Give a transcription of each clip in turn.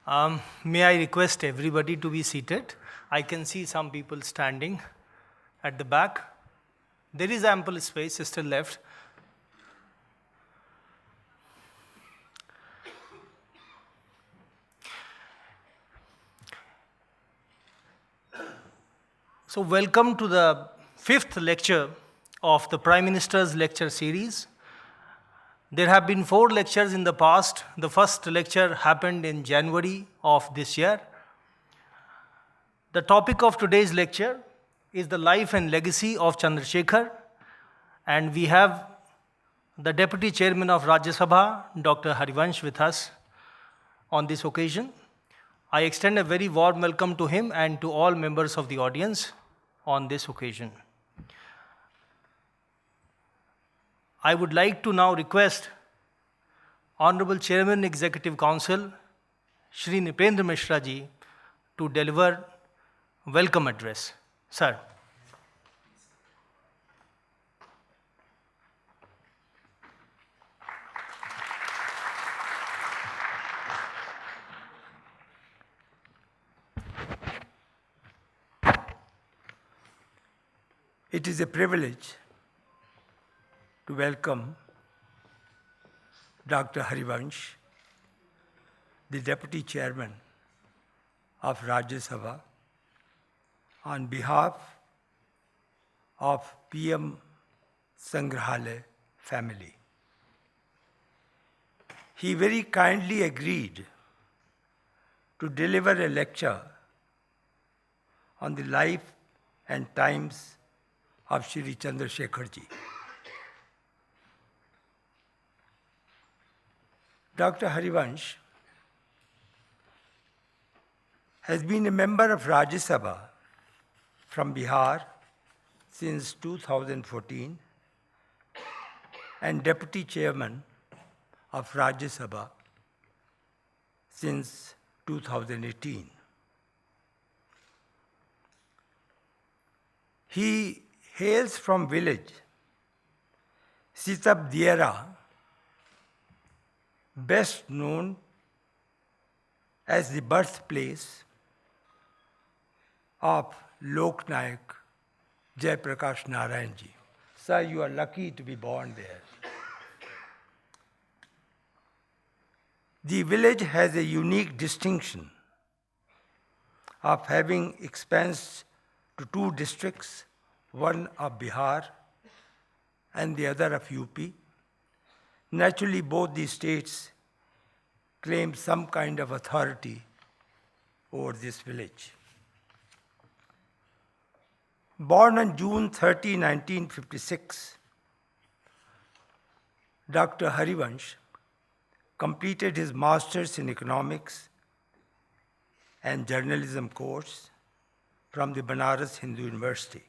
May I request everybody to be seated? I can see some people standing at the back. There is ample space still left. So welcome to the 5th lecture of the Prime Minister's lecture series. There have been 4 lectures in the past. The first lecture happened in January of this year. The topic of today's lecture is the life and legacy of Chandrasekhar, and we have the Deputy Chairman of Rajya Sabha, Dr. Harivansh, with us on this occasion. I extend a very warm welcome to him and to all members of the audience on this occasion. I would like to now request Honorable Chairman Executive Council, Shri Nipendra Mishra ji, to deliver welcome address. Sir. It is a privilege to welcome Dr. Harivansh, the Deputy Chairman of Rajya Sabha, on behalf of PM Sangrahalaya family. He very kindly agreed to deliver a lecture on the life and times of Shri Chandrasekhar ji. Dr. Harivansh has been a member of Rajya Sabha from Bihar since 2014 and Deputy Chairman of Rajya Sabha since 2018. He hails from village Sitab Diera, best known as the birthplace of Lok Nayak Jai Prakash Narayan ji. Sir, you are lucky to be born there. The village has a unique distinction of having expansed to 2 districts, one of Bihar and the other of UP. Naturally, both these states claim some kind of authority over this village. Born on June 30, 1956, Dr. Harivansh completed his Master's in Economics and Journalism course from the Banaras Hindu University.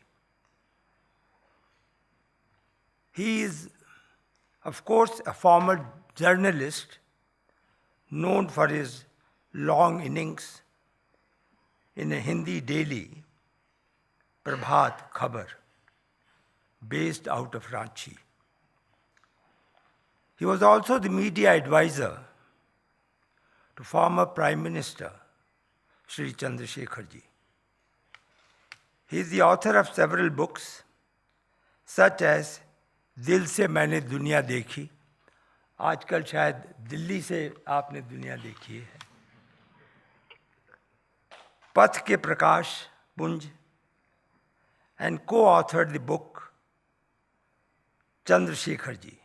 He is, of course, a former journalist known for his long innings in a Hindi daily, Prabhat Khabar, based out of Ranchi. He was also the media advisor to former Prime Minister Shri Chandrasekhar ji. He is the author of several books, such as दिल से मैंने दुनिया देखी. आजकल शायद दिल्ली से आपने दुनिया देखी है. पथ के प्रकाश पुंज, and co-authored the book Chandrasekhar ji,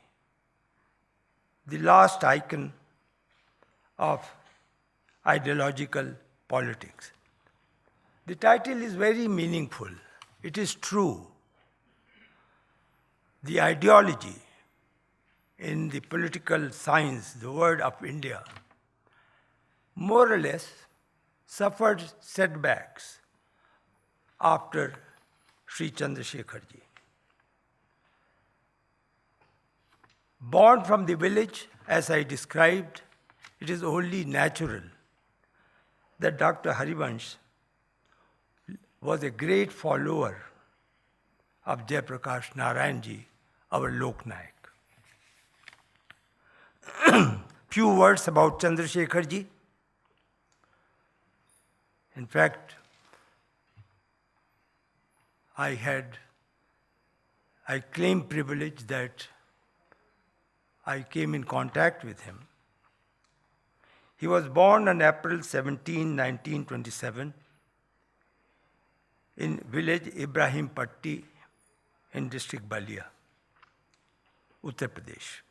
the last icon of ideological politics. The title is very meaningful. It is true. The ideology in the political science, the word of India, more or less suffered setbacks after Sri Chandrasekhar ji. Born from the village, as I described, it is only natural that Dr. Harivansh was a great follower of Jai Prakash Narayan ji, our Lok Nayak. Few words about Chandrasekhar ji. fact, I claim privilege that I came in contact with him. He was born on April 17, 1927, in village Ibrahim Patti in district Balia, Uttar Pradesh.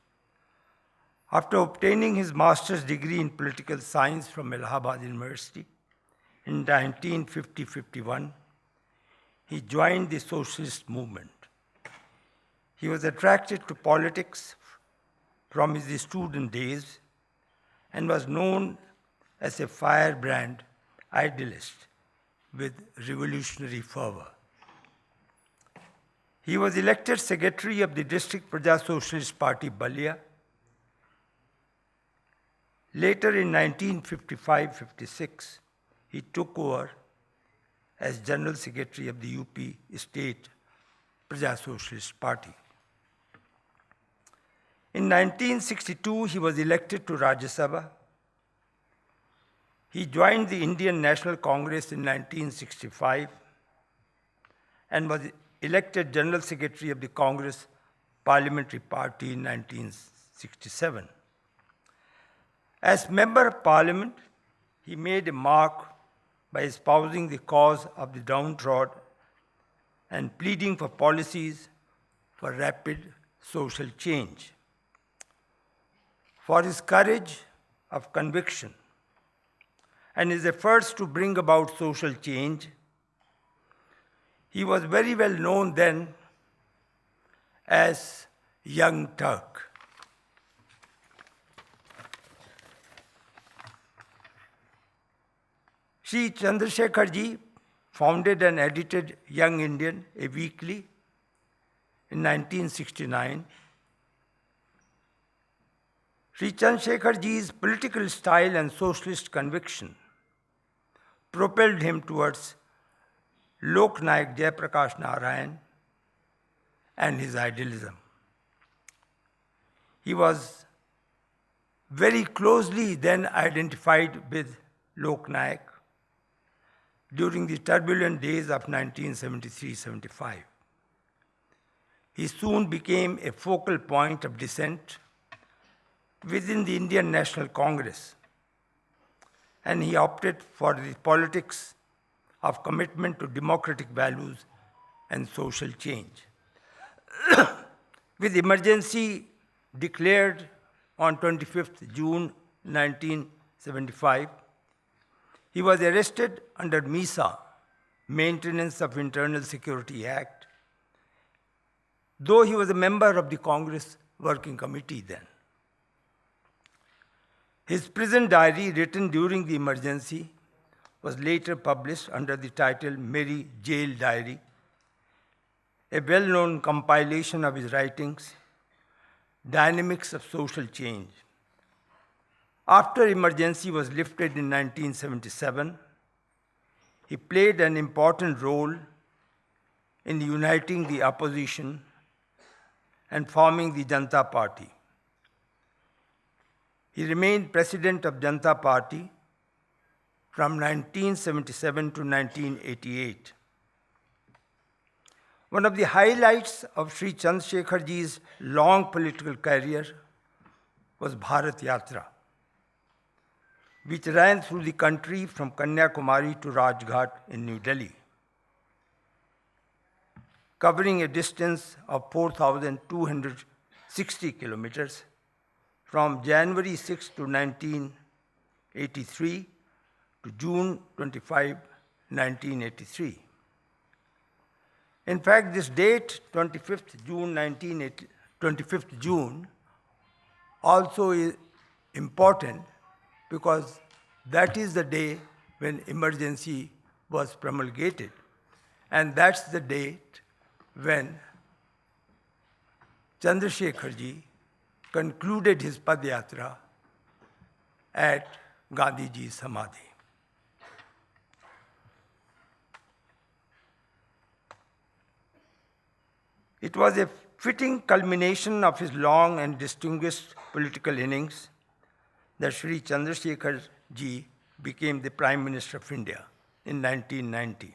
After obtaining his master's degree in political science from Allahabad University in 1950-51, he joined the socialist movement. He was attracted to politics from his student days and was known as a firebrand idealist with revolutionary fervor. He was elected secretary of the District Praja Socialist Party, Balia. Later in 1955-56, he took over as General Secretary of the UP State Praja Socialist Party. In 1962, he was elected to Rajya Sabha. He joined the Indian National Congress in 1965 and was elected General Secretary of the Congress Parliamentary Party in 1967. As Member of Parliament, he made a mark by espousing the cause of the downtrodden and pleading for policies for rapid social change. For his courage of conviction and his efforts to bring about social change, he was very well known then as Young Turk. Sri Chandrasekhar ji founded and edited Young Indian, a weekly, in 1969. Sri Chandrasekhar ji's political style and socialist conviction propelled him towards Lok Nayak Jayaprakash Narayan and his idealism. He was very closely then identified with Lok Nayak during the turbulent days of 1973-75. He soon became a focal point of dissent within the Indian National Congress, and he opted for the politics of commitment to democratic values and social change. With emergency declared on 25th June 1975, he was arrested under MISA, Maintenance of Internal Security Act, though he was a member of the Congress Working Committee then. His prison diary, written during the emergency, was later published under the title Meri Jail Diary, a well-known compilation of his writings, Dynamics of Social Change. After emergency was lifted in 1977, he played an important role in uniting the opposition and forming the Janata Party. He remained president of Janata Party from 1977 to 1988. One of the highlights of Sri Chandrasekhar ji's long political career was Bharat Yatra, which ran through the country from Kanyakumari to Rajghat in New Delhi, covering a distance of 4,260 kilometers from January 6 to 1983 to June 25, 1983. In fact, this date, 25th June, also is important because that is the day when emergency was promulgated. And that's the date when Chandrasekhar ji concluded his Padyatra at Gandhiji's Samadhi. It was a fitting culmination of his long and distinguished political innings that Sri Chandrasekhar ji became the Prime Minister of India in 1990.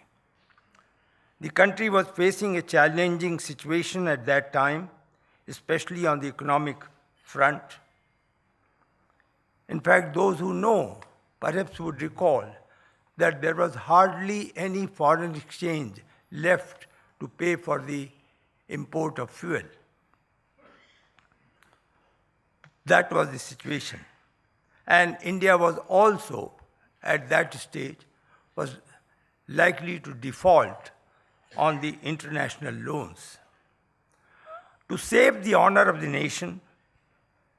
The country was facing a challenging situation at that time, especially on the economic front. In fact, those who know perhaps would recall that there was hardly any foreign exchange left to pay for the import of fuel. That was the situation. And India was also, at that stage, was likely to default on the international loans. To save the honor of the nation,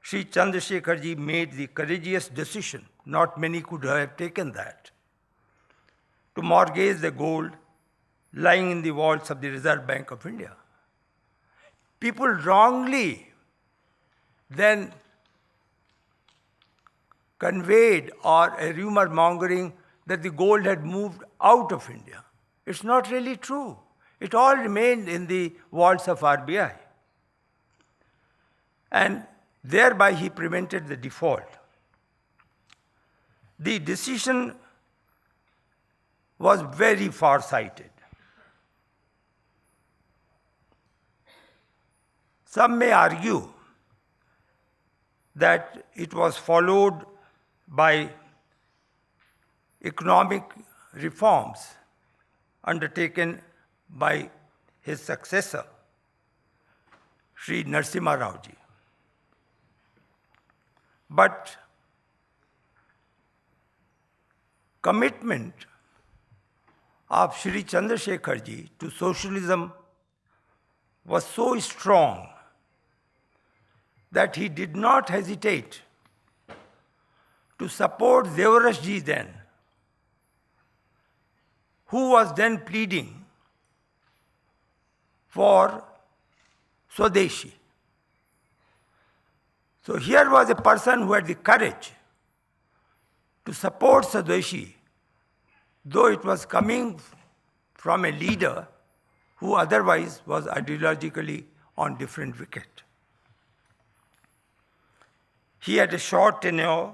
Sri Chandrasekhar ji made the courageous decision, not many could have taken that, to mortgage the gold lying in the vaults of the Reserve Bank of India. People wrongly then conveyed or a rumor mongering that the gold had moved out of India. It's not really true. It all remained in the vaults of RBI. And thereby he prevented the default. The decision was very far-sighted. Some may argue that it was followed by economic reforms undertaken by his successor, Sri Narasimha Rao ji. But commitment of Sri Chandrasekhar ji to socialism was so strong that he did not hesitate to support Devarash ji then, who was then pleading for Swadeshi. So here was a person who had the courage to support Swadeshi, though it was coming from a leader who otherwise was ideologically on different wicket. He had a short tenure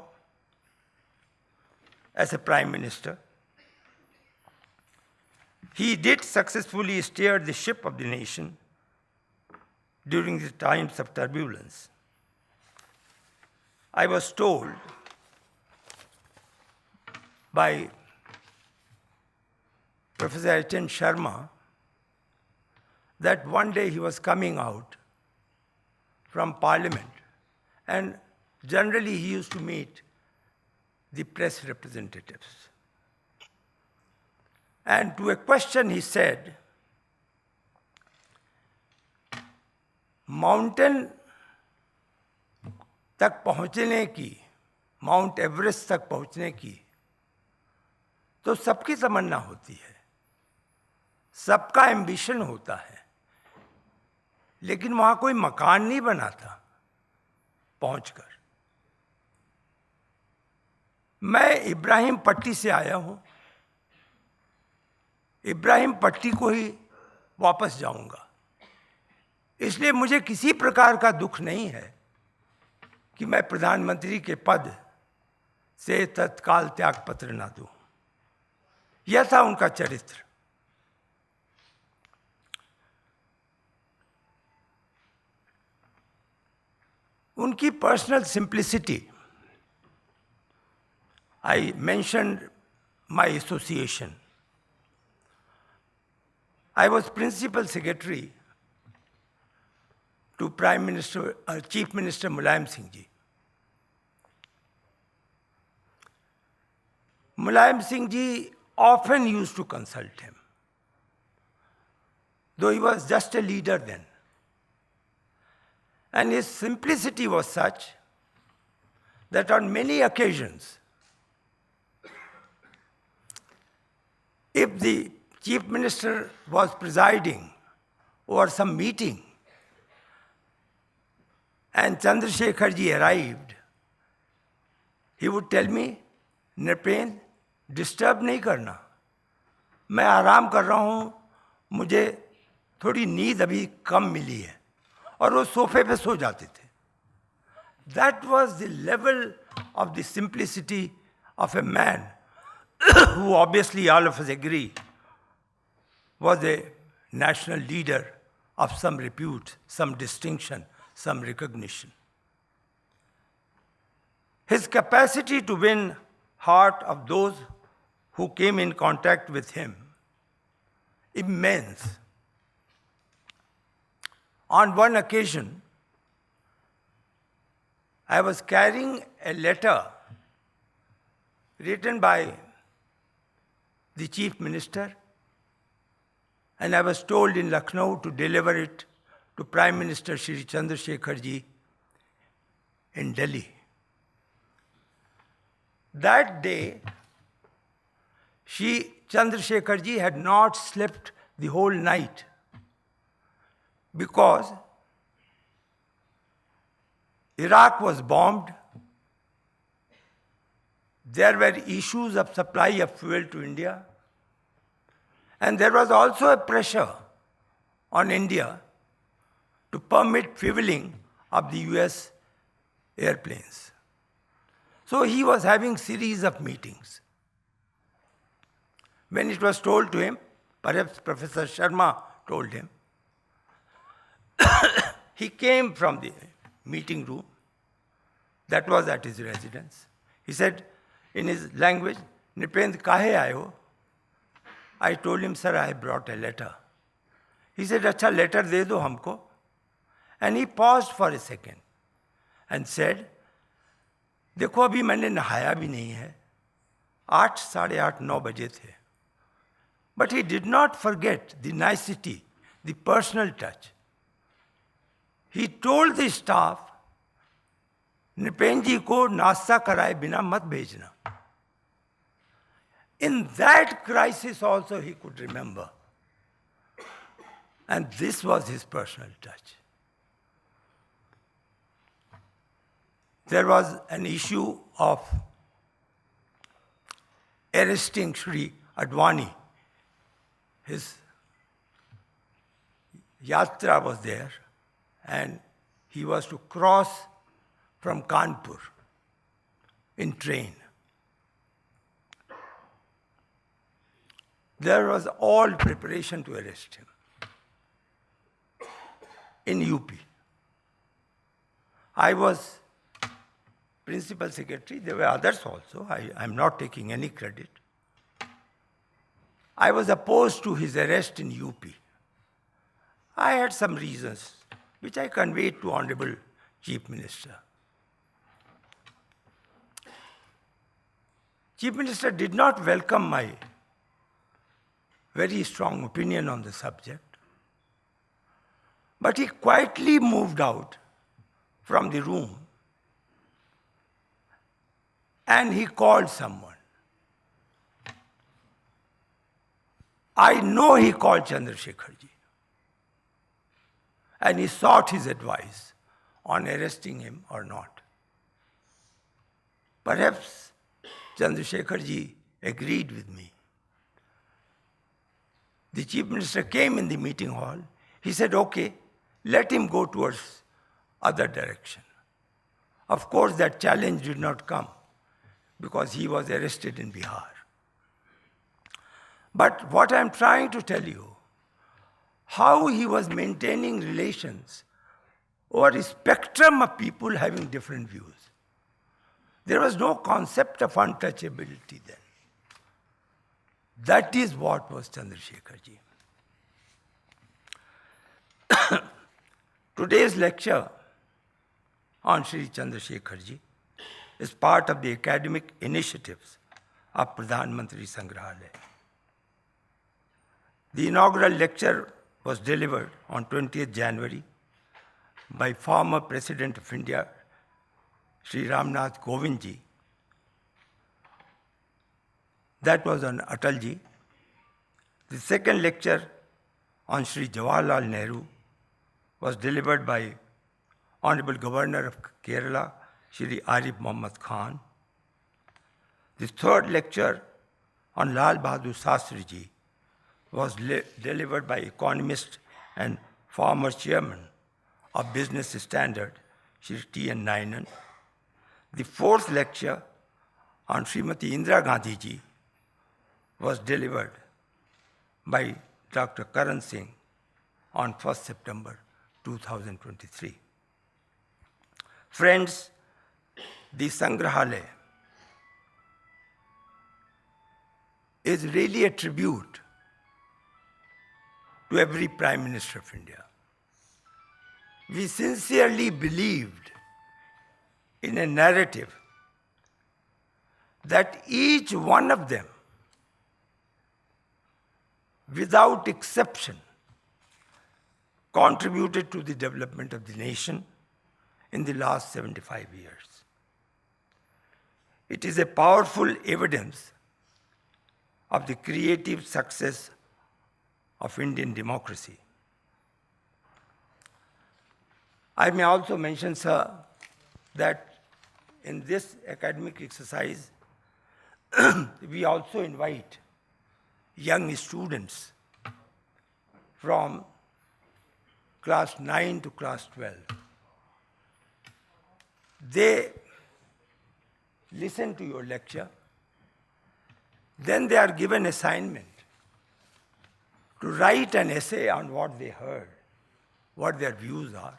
as a prime minister. He did successfully steer the ship of the nation during the times of turbulence. I was told by Professor H.N. Sharma that one day he was coming out from Parliament, and generally he used to meet the press representatives. And to a question he said, mountain तक पहुंचने की, mount Everest तक पहुंचने की तो सबकी तमन्ना होती है, सबका एम्बिशन होता है, लेकिन वहां कोई मकान नहीं बना था पहुंचकर। मैं इब्राहिम पट्टी से आया हूं, इब्राहिम पट्टी को ही वापस जाऊंगा, इसलिए मुझे किसी प्रकार का दुख नहीं है कि मैं प्रधानमंत्री के पद से तत्काल त्यागपत्र ना दूं। यह था उनका चरित्र। उनकी personal simplicity, I mentioned my association. I was principal secretary to Chief Minister Mulayam Singh ji. Mulayam Singh ji often used to consult him, though he was just a leader then. And his simplicity was such that on many occasions, if the chief minister was presiding over some meeting and Chandrasekhar ji arrived, he would tell me, Nripen, disturb नहीं करना, मैं आराम कर रहा हूँ, मुझे थोड़ी नींद अभी कम मिली है, और वो सोफे पे सो जाते थे. That was the level of the simplicity of a man who obviously all of us agree was a national leader of some repute, some distinction, some recognition. His capacity to win heart of those who came in contact with him, immense. On one occasion, I was carrying a letter written by the Chief Minister, and I was told in Lucknow to deliver it to Prime Minister Shri Chandrasekhar ji in Delhi. That day, Chandrasekhar ji had not slept the whole night because Iraq was bombed. There were issues of supply of fuel to India. And there was also a pressure on India to permit fueling of the US airplanes. So he was having series of meetings. When it was told to him, perhaps Professor Sharma told him, he came from the meeting room that was at his residence. He said in his language, "Nipendra, kahe aaye ho?" I told him, "Sir, I brought a letter." He said, "Acha, letter de do humko." And he paused for a second and said, "देखो अभी मैंने नहाया भी नहीं है, 8, 8:30, 9 बजे थे." But he did not forget the nicety, the personal touch. He told the staff, "Nripen ji ko नाश्ता कराए बिना मत भेजना." In that crisis also he could remember. And this was his personal touch. There was an issue of arresting Sri Advani. His yatra was there, and he was to cross from Kanpur in train. There was all preparation to arrest him in UP. I was principal secretary. There were others also. I'm not taking any credit. I was opposed to his arrest in UP. I had some reasons, which I conveyed to Honorable Chief Minister. Chief Minister did not welcome my very strong opinion on the subject, but he quietly moved out from the room and he called someone. I know he called Chandrasekhar ji, and he sought his advice on arresting him or not. Perhaps Chandrasekhar ji agreed with me. The Chief Minister came in the meeting hall. He said, "Okay, let him go towards other direction." Of course, that challenge did not come because he was arrested in Bihar. But what I'm trying to tell you, how he was maintaining relations over a spectrum of people having different views. There was no concept of untouchability then. That is what was Chandrasekhar ji. Today's lecture on Sri Chandrasekhar ji is part of the academic initiatives of Pradhan Mantri Sangrahalaya. The inaugural lecture was delivered on 20th January by former President of India, Sri Ramnath Kovind ji. That was on Atalji. The second lecture on Sri Jawaharlal Nehru was delivered by Honorable Governor of Kerala, Shri Arif Muhammad Khan. The third lecture on Lal Bahadur Shastri ji was delivered by economist and former chairman of Business Standard, Shri T.N. The fourth lecture on Srimati Indira Gandhi ji was delivered by Dr. Karan Singh on 1st September 2023. Friends, the Sangrahalaya is really a tribute to every Prime Minister of India. We sincerely believed in a narrative that each one of them, without exception, contributed to the development of the nation in the last 75 years. It is a powerful evidence of the creative success of Indian democracy. I may also mention, sir, that in this academic exercise, we also invite young students from class 9 to class 12. They listen to your lecture, then they are given assignment to write an essay on what they heard, what their views are.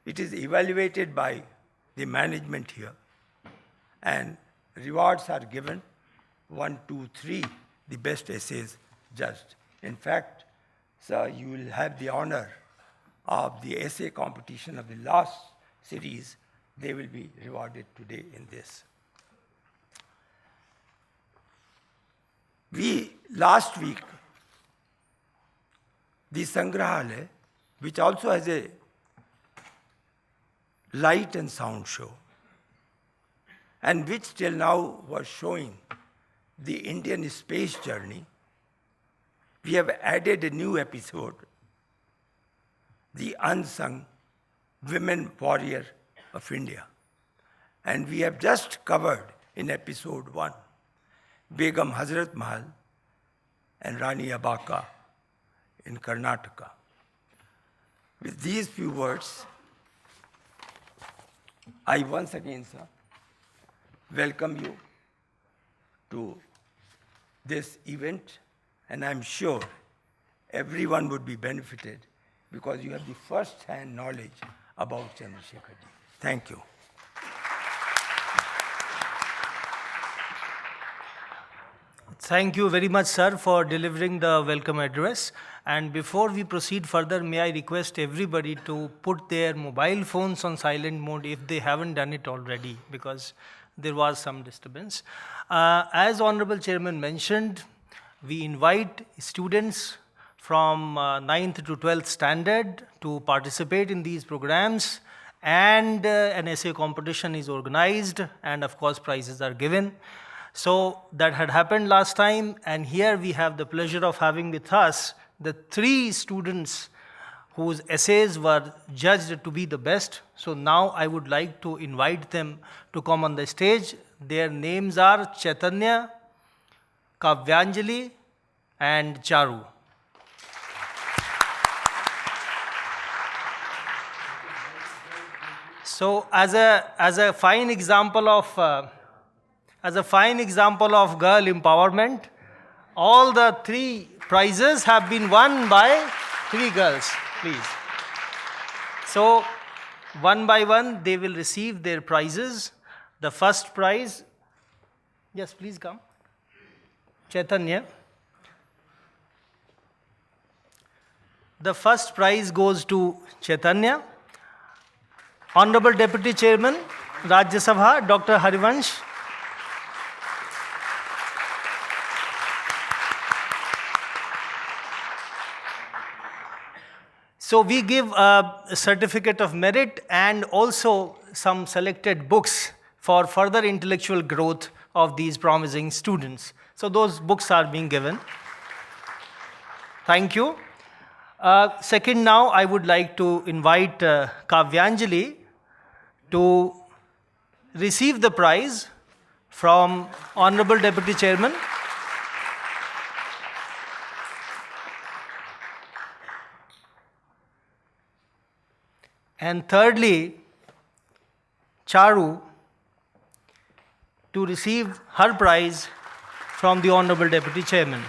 It is evaluated by the management here, and rewards are given, 1, 2, 3, the best essays judged. In fact, sir, you will have the honor of the essay competition of the last series. They will be rewarded today in this. Last week, the Sangrahalaya, which also has a light and sound show, and which till now was showing the Indian space journey, we have added a new episode, the unsung women warrior of India. And we have just covered in episode 1, Begum Hazrat Mahal and Rani Abaka in Karnataka. With these few words, I once again, sir, welcome you to this event, and I'm sure everyone would be benefited because you have the first-hand knowledge about Chandrasekhar ji. Thank you. Thank you very much, sir, for delivering the welcome address. And before we proceed further, may I request everybody to put their mobile phones on silent mode if they haven't done it already, because there was some disturbance. As Honorable Chairman mentioned, we invite students from 9th to 12th standard to participate in these programs, and an essay competition is organized, and of course prizes are given. So that had happened last time, and here we have the pleasure of having with us the 3 students whose essays were judged to be the best. So now I would like to invite them to come on the stage. Their names are Chaitanya, Kavyanjali, and Charu. So as a fine example of girl empowerment, all the 3 prizes have been won by 3 girls, please. So one by one they will receive their prizes. The first prize, yes, please come. Chaitanya. The first prize goes to Chaitanya. Honorable Deputy Chairman, Rajya Sabha, Dr. Harivansh. So we give a certificate of merit and also some selected books for further intellectual growth of these promising students. So those books are being given. Thank you. Second, now I would like to invite Kavyanjali to receive the prize from Honorable Deputy Chairman. And thirdly, Charu to receive her prize from the Honorable Deputy Chairman.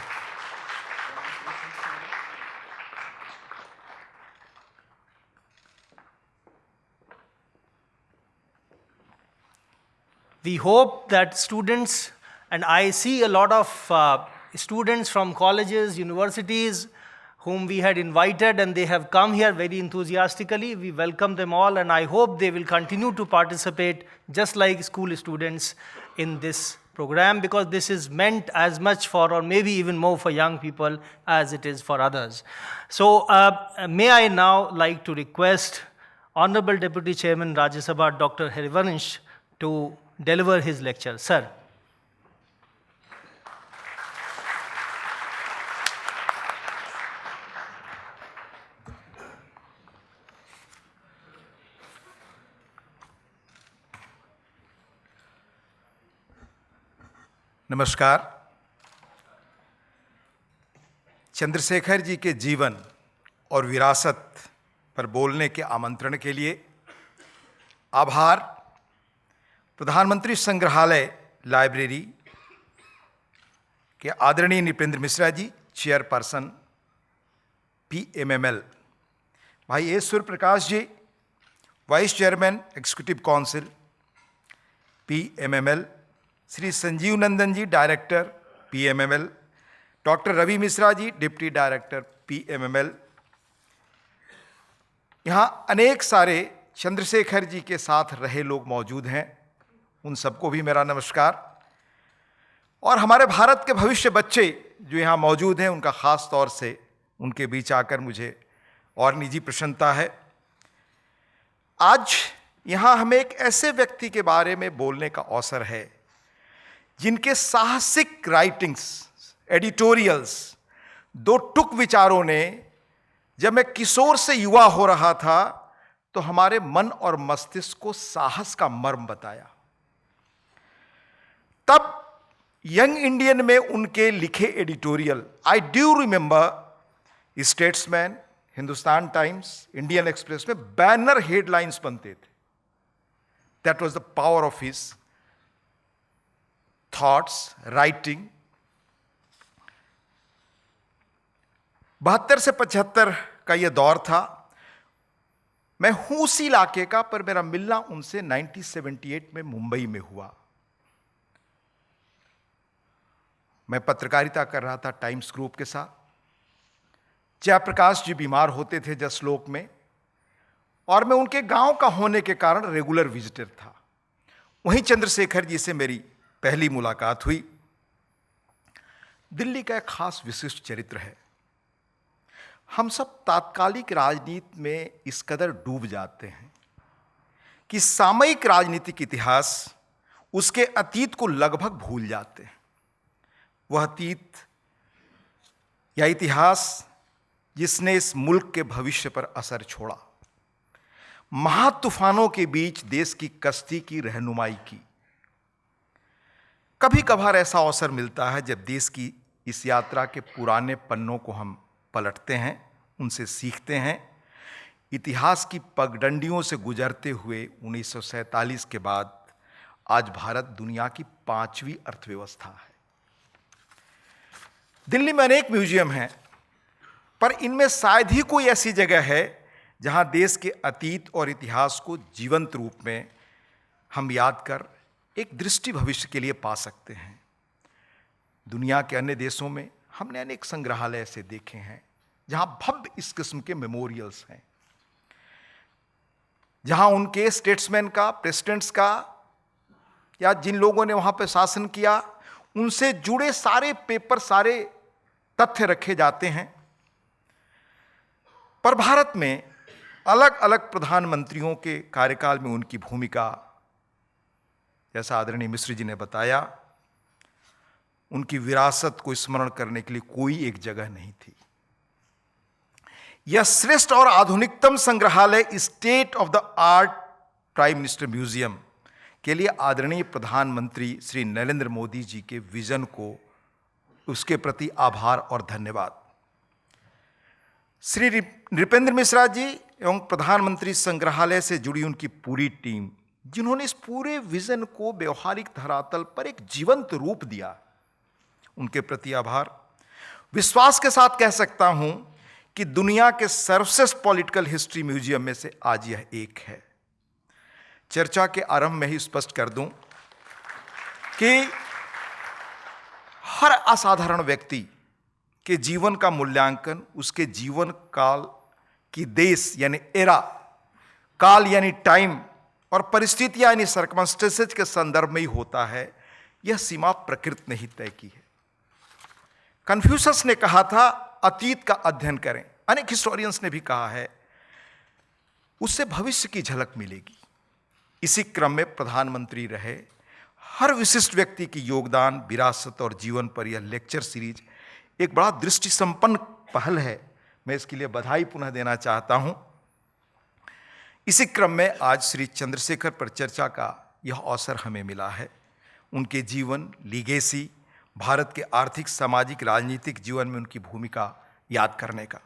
We hope that students, and I see a lot of students from colleges, universities, whom we had invited, and they have come here very enthusiastically. We welcome them all, and I hope they will continue to participate just like school students in this program, because this is meant as much for, or maybe even more for, young people as it is for others. So may I now like to request Honorable Deputy Chairman Rajya Sabha Dr. Harivansh to deliver his lecture. Sir. नमस्कार। चंद्रशेखर जी के जीवन और विरासत पर बोलने के आमंत्रण के लिए आभार। प्रधानमंत्री संग्रहालय लाइब्रेरी के आदरणीय नृपेंद्र मिश्रा जी, चेयरपर्सन PMML, भाई A Surya Prakash ji, vice chairman executive council PMML, Shri Sanjeev Nandan ji, director PMML, doctor Ravi Mishra ji, deputy director PMML, यहाँ अनेक सारे चंद्रशेखर जी के साथ रहे लोग मौजूद हैं, उन सबको भी मेरा नमस्कार। और हमारे भारत के भविष्य बच्चे जो यहाँ मौजूद हैं, उनका ख़ास तौर से उनके बीच आकर मुझे और निजी प्रसन्नता है। आज यहाँ हमें एक ऐसे व्यक्ति के बारे में बोलने का अवसर है जिनके साहसिक राइटिंग्स, एडिटोरियल्स, दो टुक विचारों ने जब मैं किशोर से युवा हो रहा था तो हमारे मन और मस्तिष्क को साहस का मर्म बताया। तब यंग इंडियन में उनके लिखे editorial, I do remember statesman, Hindustan times, Indian express में बैनर हेडलाइंस बनते थे। That was the power of his thoughts, writing. 72 से 75 का यह दौर था। मैं हूं उसी इलाके का, पर मेरा मिलना उनसे 1978 में मुंबई में हुआ। मैं पत्रकारिता कर रहा था टाइम्स ग्रुप के साथ। जयप्रकाश जी बीमार होते थे जसलोक में, और मैं उनके गांव का होने के कारण रेगुलर विजिटर था। वहीं चंद्रशेखर जी से मेरी पहली मुलाकात हुई। दिल्ली का एक खास विशिष्ट चरित्र है। हम सब तात्कालिक राजनीति में इस कदर डूब जाते हैं कि सामयिक राजनीतिक इतिहास, उसके अतीत को लगभग भूल जाते हैं। वह अतीत या इतिहास जिसने इस मुल्क के भविष्य पर असर छोड़ा, महातूफानों के बीच देश की कश्ती की रहनुमाई की। कभी कभार ऐसा अवसर मिलता है जब देश की इस यात्रा के पुराने पन्नों को हम पलटते हैं, उनसे सीखते हैं। इतिहास की पगडंडियों से गुजरते हुए 1947 के बाद आज भारत दुनिया की 5वीं अर्थव्यवस्था है। दिल्ली में अनेक म्यूजियम हैं, पर इनमें शायद ही कोई ऐसी जगह है जहां देश के अतीत और इतिहास को जीवंत रूप में हम याद कर एक दृष्टि भविष्य के लिए पा सकते हैं। दुनिया के अन्य देशों में हमने अनेक संग्रहालय ऐसे देखे हैं जहां भव्य इस किस्म के मेमोरियल्स हैं, जहां उनके स्टेट्समैन का, प्रेसिडेंट्स का, या जिन लोगों ने वहां पर शासन किया, उनसे जुड़े सारे पेपर, सारे तथ्य रखे जाते हैं। पर भारत में अलग अलग प्रधानमंत्रियों के कार्यकाल में उनकी भूमिका, जैसा आदरणीय मिश्र जी ने बताया, उनकी विरासत को स्मरण करने के लिए कोई एक जगह नहीं थी। यह श्रेष्ठ और आधुनिकतम संग्रहालय state of the art prime minister museum के लिए आदरणीय प्रधानमंत्री श्री नरेंद्र मोदी जी के विजन को, उसके प्रति आभार और धन्यवाद। श्री नृपेंद्र मिश्रा जी एवं प्रधानमंत्री संग्रहालय से जुड़ी उनकी पूरी टीम, जिन्होंने इस पूरे विजन को व्यवहारिक धरातल पर एक जीवंत रूप दिया उनके प्रति आभार। विश्वास के साथ कह सकता हूं कि दुनिया के सर्वश्रेष्ठ पॉलिटिकल हिस्ट्री म्यूजियम में से आज यह एक है। चर्चा के आरंभ में ही स्पष्ट कर दूं कि हर असाधारण व्यक्ति के जीवन का मूल्यांकन उसके जीवन काल की देश यानी एरा, काल यानी टाइम, और परिस्थितियां यानी सर्कमस्टेंसेज के संदर्भ में ही होता है। यह सीमा प्रकृति ने ही तय की है। कन्फ्यूशस ने कहा था अतीत का अध्ययन करें, अनेक हिस्टोरियंस ने भी कहा है, उससे भविष्य की झलक मिलेगी। इसी क्रम में प्रधानमंत्री रहे हर विशिष्ट व्यक्ति की योगदान, विरासत और जीवन पर यह लेक्चर सीरीज एक बड़ा दृष्टि संपन्न पहल है। मैं इसके लिए बधाई पुनः देना चाहता हूं। इसी क्रम में आज श्री चंद्रशेखर पर चर्चा का यह अवसर हमें मिला है। उनके जीवन, लीगेसी, भारत के आर्थिक, सामाजिक, राजनीतिक जीवन में उनकी भूमिका याद करने का।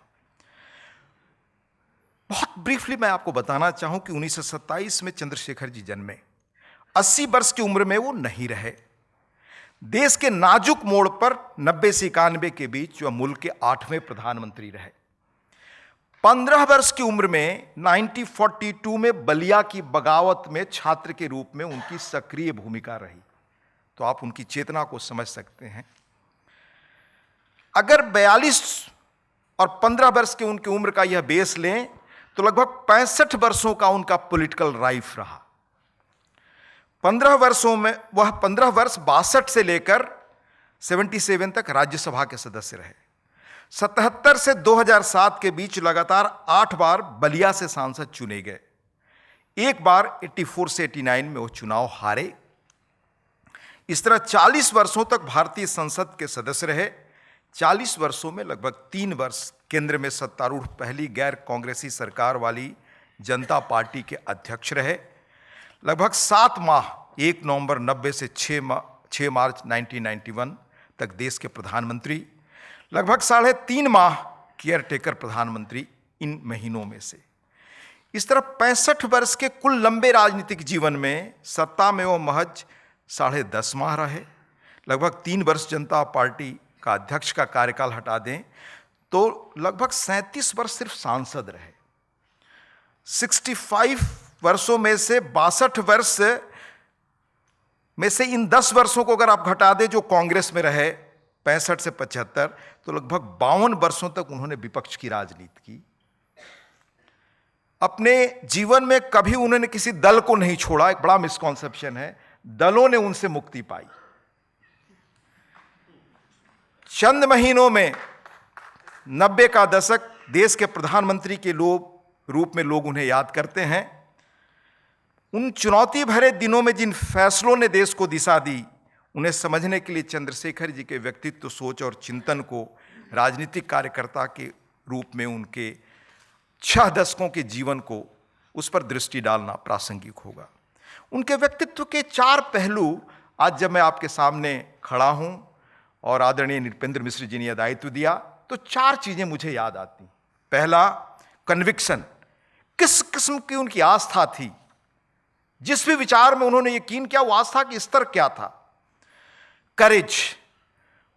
बहुत ब्रीफली मैं आपको बताना चाहूं कि 1927 में चंद्रशेखर जी जन्मे। 80 वर्ष की उम्र में वो नहीं रहे। देश के नाजुक मोड़ पर 90 से 91 के बीच वह मुल्क के 8वें प्रधानमंत्री रहे। 15 वर्ष की उम्र में 1942 में बलिया की बगावत में छात्र के रूप में उनकी सक्रिय भूमिका रही। तो आप उनकी चेतना को समझ सकते हैं। अगर 42 और 15 वर्ष के उनकी उम्र का यह बेस लें तो लगभग 65 वर्षों का उनका पॉलिटिकल लाइफ रहा। 15 वर्षों में वह 15 वर्ष 62 से लेकर 77 तक राज्यसभा के सदस्य रहे। 77 से 2007 के बीच लगातार 8 बार बलिया से सांसद चुने गए। एक बार 84 से 89 में वो चुनाव हारे। इस तरह 40 वर्षों तक भारतीय संसद के सदस्य रहे। 40 वर्षों में लगभग 3 वर्ष केंद्र में सत्तारूढ़ पहली गैर कांग्रेसी सरकार वाली जनता पार्टी के अध्यक्ष रहे। लगभग 7 माह 1 नवंबर 90 से 6 मार्च 1991 तक देश के प्रधानमंत्री। लगभग 3.5 माह केयरटेकर प्रधानमंत्री इन महीनों में से। इस तरह 65 वर्ष के कुल लंबे राजनीतिक जीवन में सत्ता में वो महज 10.5 माह रहे। लगभग 3 वर्ष जनता पार्टी का अध्यक्ष का कार्यकाल हटा दें तो लगभग 37 वर्ष सिर्फ सांसद रहे। 65 वर्षों में से 62 वर्ष में से इन 10 वर्षों को अगर आप घटा दें जो कांग्रेस में रहे 65 से 75, तो लगभग 52 वर्षों तक उन्होंने विपक्ष की राजनीति की। अपने जीवन में कभी उन्होंने किसी दल को नहीं छोड़ा। एक बड़ा मिसकॉन्सेप्शन है, दलों ने उनसे मुक्ति पाई। चंद महीनों में 90 का दशक देश के प्रधानमंत्री के रूप में लोग उन्हें याद करते हैं। उन चुनौती भरे दिनों में जिन फैसलों ने देश को दिशा दी, उन्हें समझने के लिए चंद्रशेखर जी के व्यक्तित्व, सोच और चिंतन को राजनीतिक कार्यकर्ता के रूप में उनके 6 दशकों के जीवन को उस पर दृष्टि डालना प्रासंगिक होगा। उनके व्यक्तित्व के 4 पहलू आज जब मैं आपके सामने खड़ा हूं और आदरणीय नृपेंद्र मिश्र जी ने यह दायित्व दिया तो 4 चीजें मुझे याद आती। पहला, कन्विक्शन। किस किस्म की उनकी आस्था थी, जिस भी विचार में उन्होंने यकीन किया वो आस्था की स्तर क्या था। करेज,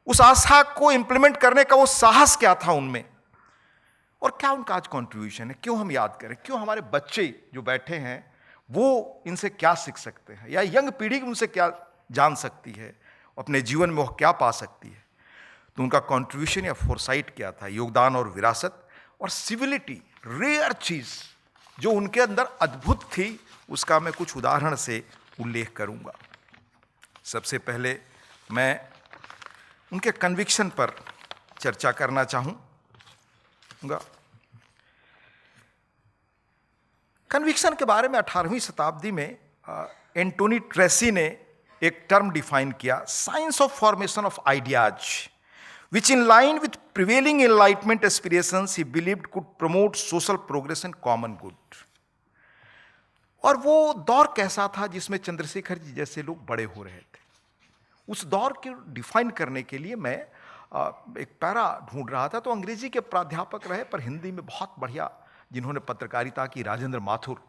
उस आस्था को इंप्लीमेंट करने का वो साहस क्या था उनमें, और क्या उनका आज कॉन्ट्रीब्यूशन है, क्यों हम याद करें, क्यों हमारे बच्चे जो बैठे हैं वो इनसे क्या सीख सकते हैं, या यंग पीढ़ी उनसे क्या जान सकती है, अपने जीवन में वो क्या पा सकती है। तो उनका कॉन्ट्रीब्यूशन या फोरसाइट क्या था, योगदान और विरासत। और सिविलिटी, रेयर चीज जो उनके अंदर अद्भुत थी, उसका मैं कुछ उदाहरण से उल्लेख करूंगा। सबसे पहले मैं उनके कन्विक्शन पर चर्चा करना चाहूंगा। कन्विक्शन के बारे में 18वीं शताब्दी में एंटोनी ट्रेसी ने एक टर्म डिफाइन किया, science of formation of ideas which in line with prevailing enlightenment aspirations he believed could promote social progress and common good। और वो दौर कैसा था जिसमें चंद्रशेखर जी जैसे लोग बड़े हो रहे थे। उस दौर को डिफाइन करने के लिए मैं एक पैरा ढूंढ रहा था, तो अंग्रेजी के प्राध्यापक रहे पर हिंदी में बहुत बढ़िया जिन्होंने पत्रकारिता की, राजेंद्र माथुर,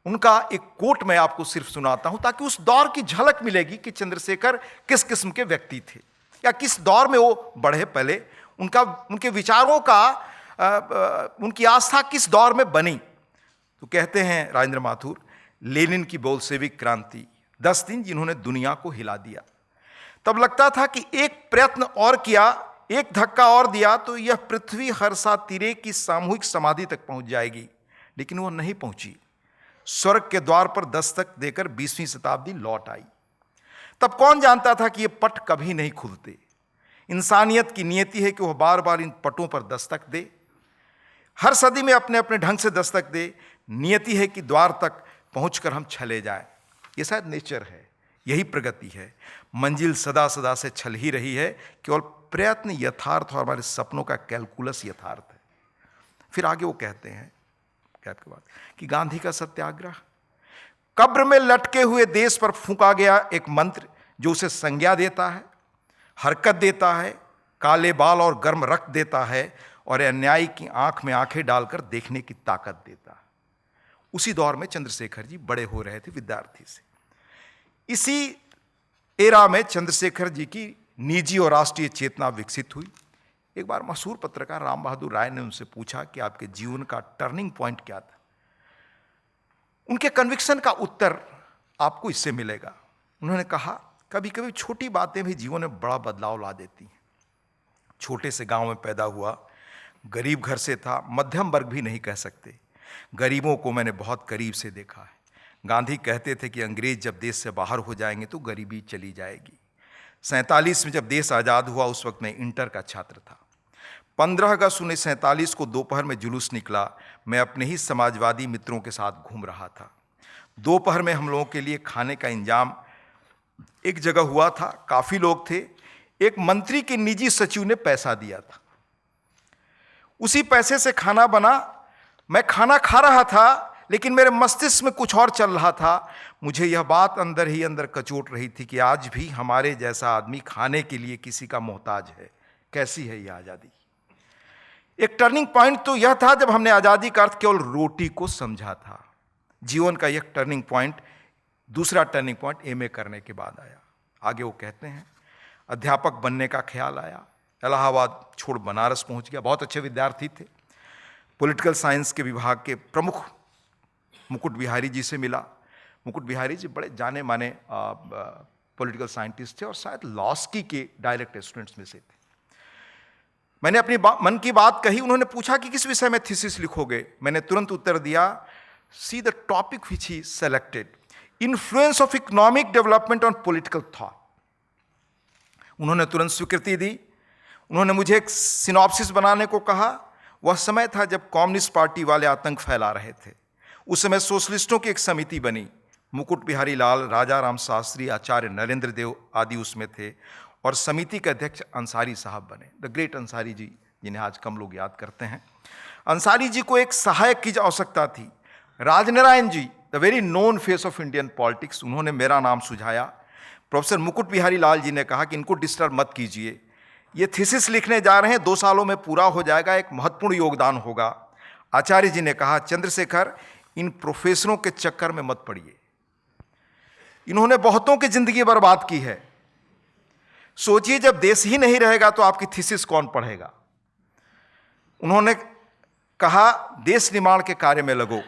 उनका एक कोट मैं आपको सिर्फ सुनाता हूं ताकि उस दौर की झलक मिलेगी कि चंद्रशेखर किस किस्म के व्यक्ति थे। या किस दौर में वो बढ़े, पहले उनके विचारों का उनकी आस्था किस दौर में बनी। तो कहते हैं राजेंद्र माथुर, लेनिन की बोल्शेविक क्रांति 10 दिन जिन्होंने दुनिया को हिला दिया। तब लगता था कि एक प्रयत्न और किया, एक धक्का और दिया तो यह पृथ्वी हर्षा तिरे की सामूहिक समाधि तक पहुंच जाएगी, लेकिन वो नहीं पहुंची। स्वर्ग के द्वार पर दस्तक देकर 20वीं शताब्दी लौट आई। तब कौन जानता था कि ये पट कभी नहीं खुलते। इंसानियत की नियति है कि वह बार बार इन पटों पर दस्तक दे, हर सदी में अपने अपने ढंग से दस्तक दे। नियति है कि द्वार तक पहुंचकर हम चले जाएं। ये शायद नेचर है, यही प्रगति है। मंजिल सदा सदा से छल ही रही है, केवल प्रयत्न यथार्थ और हमारे सपनों का कैलकुलस यथार्थ है। फिर आगे वो कहते हैं क्या के बाद कि गांधी का सत्याग्रह, कब्र में लटके हुए देश पर फूंका गया एक मंत्र जो उसे संज्ञा देता है, हरकत देता है, काले बाल और गर्म रक्त देता है और अन्यायी की आंख में आंखें डालकर देखने की ताकत देता है। उसी दौर में चंद्रशेखर जी बड़े हो रहे थे विद्यार्थी से। इसी एरा में चंद्रशेखर जी की निजी और राष्ट्रीय चेतना विकसित हुई। एक बार मशहूर पत्रकार राम बहादुर राय ने उनसे पूछा कि आपके जीवन का टर्निंग पॉइंट क्या था। उनके कन्विक्शन का उत्तर आपको इससे मिलेगा। उन्होंने कहा, कभी कभी छोटी बातें भी जीवन में बड़ा बदलाव ला देती हैं। छोटे से गांव में पैदा हुआ, गरीब घर से था, मध्यम वर्ग भी नहीं कह सकते। गरीबों को मैंने बहुत करीब से देखा है। गांधी कहते थे कि अंग्रेज जब देश से बाहर हो जाएंगे तो गरीबी चली जाएगी। 47 में जब देश आज़ाद हुआ उस वक्त मैं इंटर का छात्र था। 15 अगस्त 1947 को दोपहर में जुलूस निकला। मैं अपने ही समाजवादी मित्रों के साथ घूम रहा था। दोपहर में हम लोगों के लिए खाने का इंतजाम एक जगह हुआ था, काफ़ी लोग थे। एक मंत्री के निजी सचिव ने पैसा दिया था, उसी पैसे से खाना बना। मैं खाना खा रहा था, लेकिन मेरे मस्तिष्क में कुछ और चल रहा था। मुझे यह बात अंदर ही अंदर कचोट रही थी कि आज भी हमारे जैसा आदमी खाने के लिए किसी का मोहताज है। कैसी है यह आज़ादी। एक टर्निंग पॉइंट तो यह था जब हमने आज़ादी का अर्थ केवल रोटी को समझा था। जीवन का यह टर्निंग पॉइंट, दूसरा टर्निंग पॉइंट एमए करने के बाद आया। आगे वो कहते हैं, अध्यापक बनने का ख्याल आया। इलाहाबाद छोड़ बनारस पहुंच गया। बहुत अच्छे विद्यार्थी थे। पॉलिटिकल साइंस के विभाग के प्रमुख मुकुट बिहारी जी से मिला। मुकुट बिहारी जी बड़े जाने माने पॉलिटिकल साइंटिस्ट थे और शायद लॉस्की के डायरेक्ट स्टूडेंट्स में से थे। मैंने अपनी मन की बात कही। उन्होंने पूछा कि किस विषय में थीसिस लिखोगे। मैंने तुरंत उत्तर दिया, see the topic which he selected, influence of economic development on political thought. उन्होंने तुरंत स्वीकृति दी। उन्होंने मुझे एक सिनॉप्सिस बनाने को कहा। वह समय था जब कम्युनिस्ट पार्टी वाले आतंक फैला रहे थे। उस समय सोशलिस्टों की एक समिति बनी। मुकुट बिहारी लाल, राजा राम शास्त्री, आचार्य नरेंद्र देव आदि उसमें थे और समिति के अध्यक्ष अंसारी साहब बने, द ग्रेट अंसारी जी, जिन्हें आज कम लोग याद करते हैं। अंसारी जी को एक सहायक की आवश्यकता थी। Rajnarayan ji, the very known face of Indian politics, उन्होंने मेरा नाम सुझाया। प्रोफेसर मुकुट बिहारी लाल जी ने कहा कि इनको डिस्टर्ब मत कीजिए, ये थीसिस लिखने जा रहे हैं, 2 सालों में पूरा हो जाएगा, एक महत्वपूर्ण योगदान होगा। आचार्य जी ने कहा, चंद्रशेखर, इन प्रोफेसरों के चक्कर में मत पड़िए, इन्होंने बहुतों की जिंदगी बर्बाद की है। सोचिए, जब देश ही नहीं रहेगा तो आपकी थीसिस कौन पढ़ेगा। उन्होंने कहा, देश निर्माण के कार्य में लगो।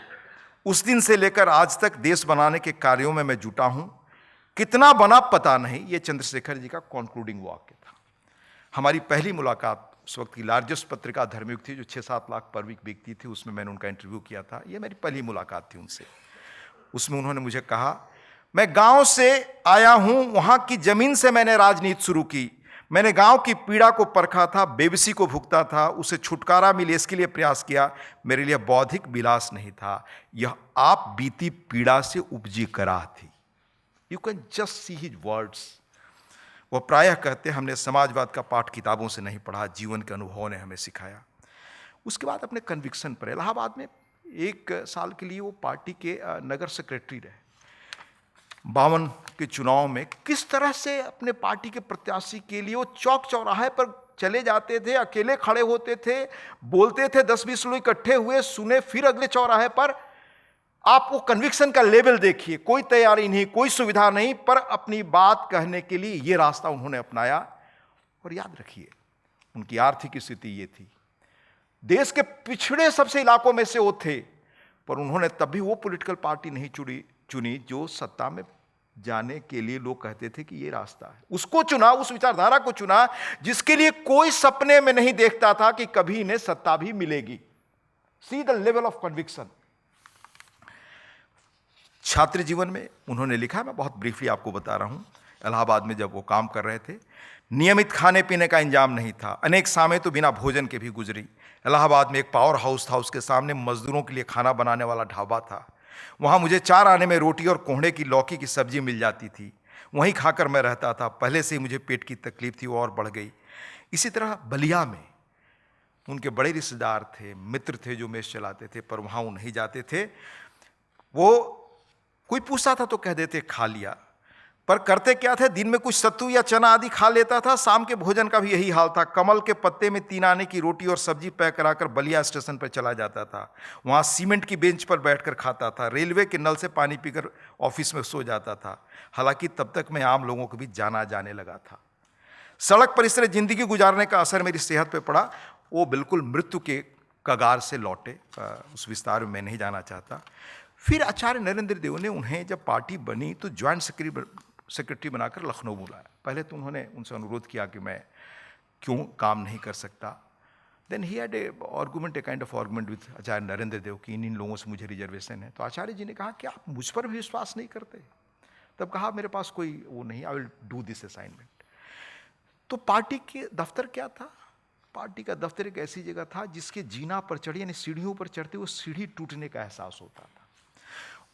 उस दिन से लेकर आज तक देश बनाने के कार्यों में मैं जुटा हूं। कितना बना पता नहीं। ये चंद्रशेखर जी का कॉन्क्लूडिंग वाक्य था। हमारी पहली मुलाकात उस वक्त की लार्जेस्ट पत्रिका धर्मयुग थी, जो 6-7 लाख पर वीक बिकती थी। उसमें मैंने उनका इंटरव्यू किया था। ये मेरी पहली मुलाकात थी उनसे। उसमें उन्होंने मुझे कहा, मैं गांव से आया हूं, वहां की जमीन से मैंने राजनीति शुरू की। मैंने गांव की पीड़ा को परखा था, बेबसी को भुगता था, उसे छुटकारा मिले इसके लिए प्रयास किया। मेरे लिए बौद्धिक विलास नहीं था, यह आप बीती पीड़ा से उपजी कराह थी। You can just see his words. वह प्रायः कहते, हमने समाजवाद का पाठ किताबों से नहीं पढ़ा, जीवन के अनुभवों ने हमें सिखाया। उसके बाद अपने कन्विक्शन पर इलाहाबाद में 1 साल के लिए वो पार्टी के नगर सेक्रेटरी रहे। 52 के चुनाव में किस तरह से अपने पार्टी के प्रत्याशी के लिए वो चौक चौराहे पर चले जाते थे, अकेले खड़े होते थे, बोलते थे, 10-20 लोग इकट्ठे हुए, सुने, फिर अगले चौराहे पर। आप वो कन्विक्शन का लेवल देखिए, कोई तैयारी नहीं, कोई सुविधा नहीं, पर अपनी बात कहने के लिए ये रास्ता उन्होंने अपनाया और याद रखिए, उनकी आर्थिक स्थिति ये थी, देश के पिछड़े सबसे इलाकों में से वो थे, पर उन्होंने तब भी वो पॉलिटिकल पार्टी नहीं चुनी जो सत्ता में जाने के लिए लोग कहते थे कि ये रास्ता है। उसको चुना, उस विचारधारा को चुना जिसके लिए कोई सपने में नहीं देखता था कि कभी इन्हें सत्ता भी मिलेगी। See the level of conviction. छात्र जीवन में उन्होंने लिखा, मैं बहुत ब्रीफली आपको बता रहा हूं, इलाहाबाद में जब वो काम कर रहे थे, नियमित खाने पीने का इंतजाम नहीं था, अनेक शामें तो बिना भोजन के भी गुजरी। इलाहाबाद में एक पावर हाउस था, उसके सामने मजदूरों के लिए खाना बनाने वाला ढाबा था। वहाँ मुझे 4 आने में रोटी और कोहड़े की लौकी की सब्जी मिल जाती थी, वहीं खाकर मैं रहता था। पहले से ही मुझे पेट की तकलीफ थी, वो और बढ़ गई। इसी तरह बलिया में उनके बड़े रिश्तेदार थे, मित्र थे जो मेस चलाते थे, पर वहाँ वो नहीं जाते थे। वो कोई पूछता था तो कह देते खा लिया, पर करते क्या थे, दिन में कुछ सत्तू या चना आदि खा लेता था। शाम के भोजन का भी यही हाल था। कमल के पत्ते में 3 आने की रोटी और सब्जी पैक कराकर बलिया स्टेशन पर चला जाता था। वहाँ सीमेंट की बेंच पर बैठकर खाता था। रेलवे के नल से पानी पीकर ऑफिस में सो जाता था। हालांकि तब तक मैं आम लोगों को भी जाना जाने लगा था। सड़क पर इस तरह जिंदगी गुजारने का असर मेरी सेहत पर पड़ा। वो बिल्कुल मृत्यु के कगार से लौटे। उस विस्तार में मैं नहीं जाना चाहता। फिर आचार्य नरेंद्र देव ने उन्हें जब पार्टी बनी तो ज्वाइंट सेक्रेटरी बनाकर लखनऊ बुलाया। पहले तो उन्होंने उनसे अनुरोध किया कि मैं क्यों काम नहीं कर सकता। Then he had a argument, a kind of argument with Acharya Narendra Dev कि इन लोगों से मुझे रिजर्वेशन है। तो आचार्य जी ने कहा कि आप मुझ पर भी विश्वास नहीं करते। तब कहा मेरे पास कोई वो नहीं, I will do this assignment. तो पार्टी के दफ्तर क्या था? पार्टी का दफ्तर एक ऐसी जगह था जिसके जीना पर चढ़ी, यानी सीढ़ियों पर चढ़ते हुए सीढ़ी टूटने का एहसास होता था।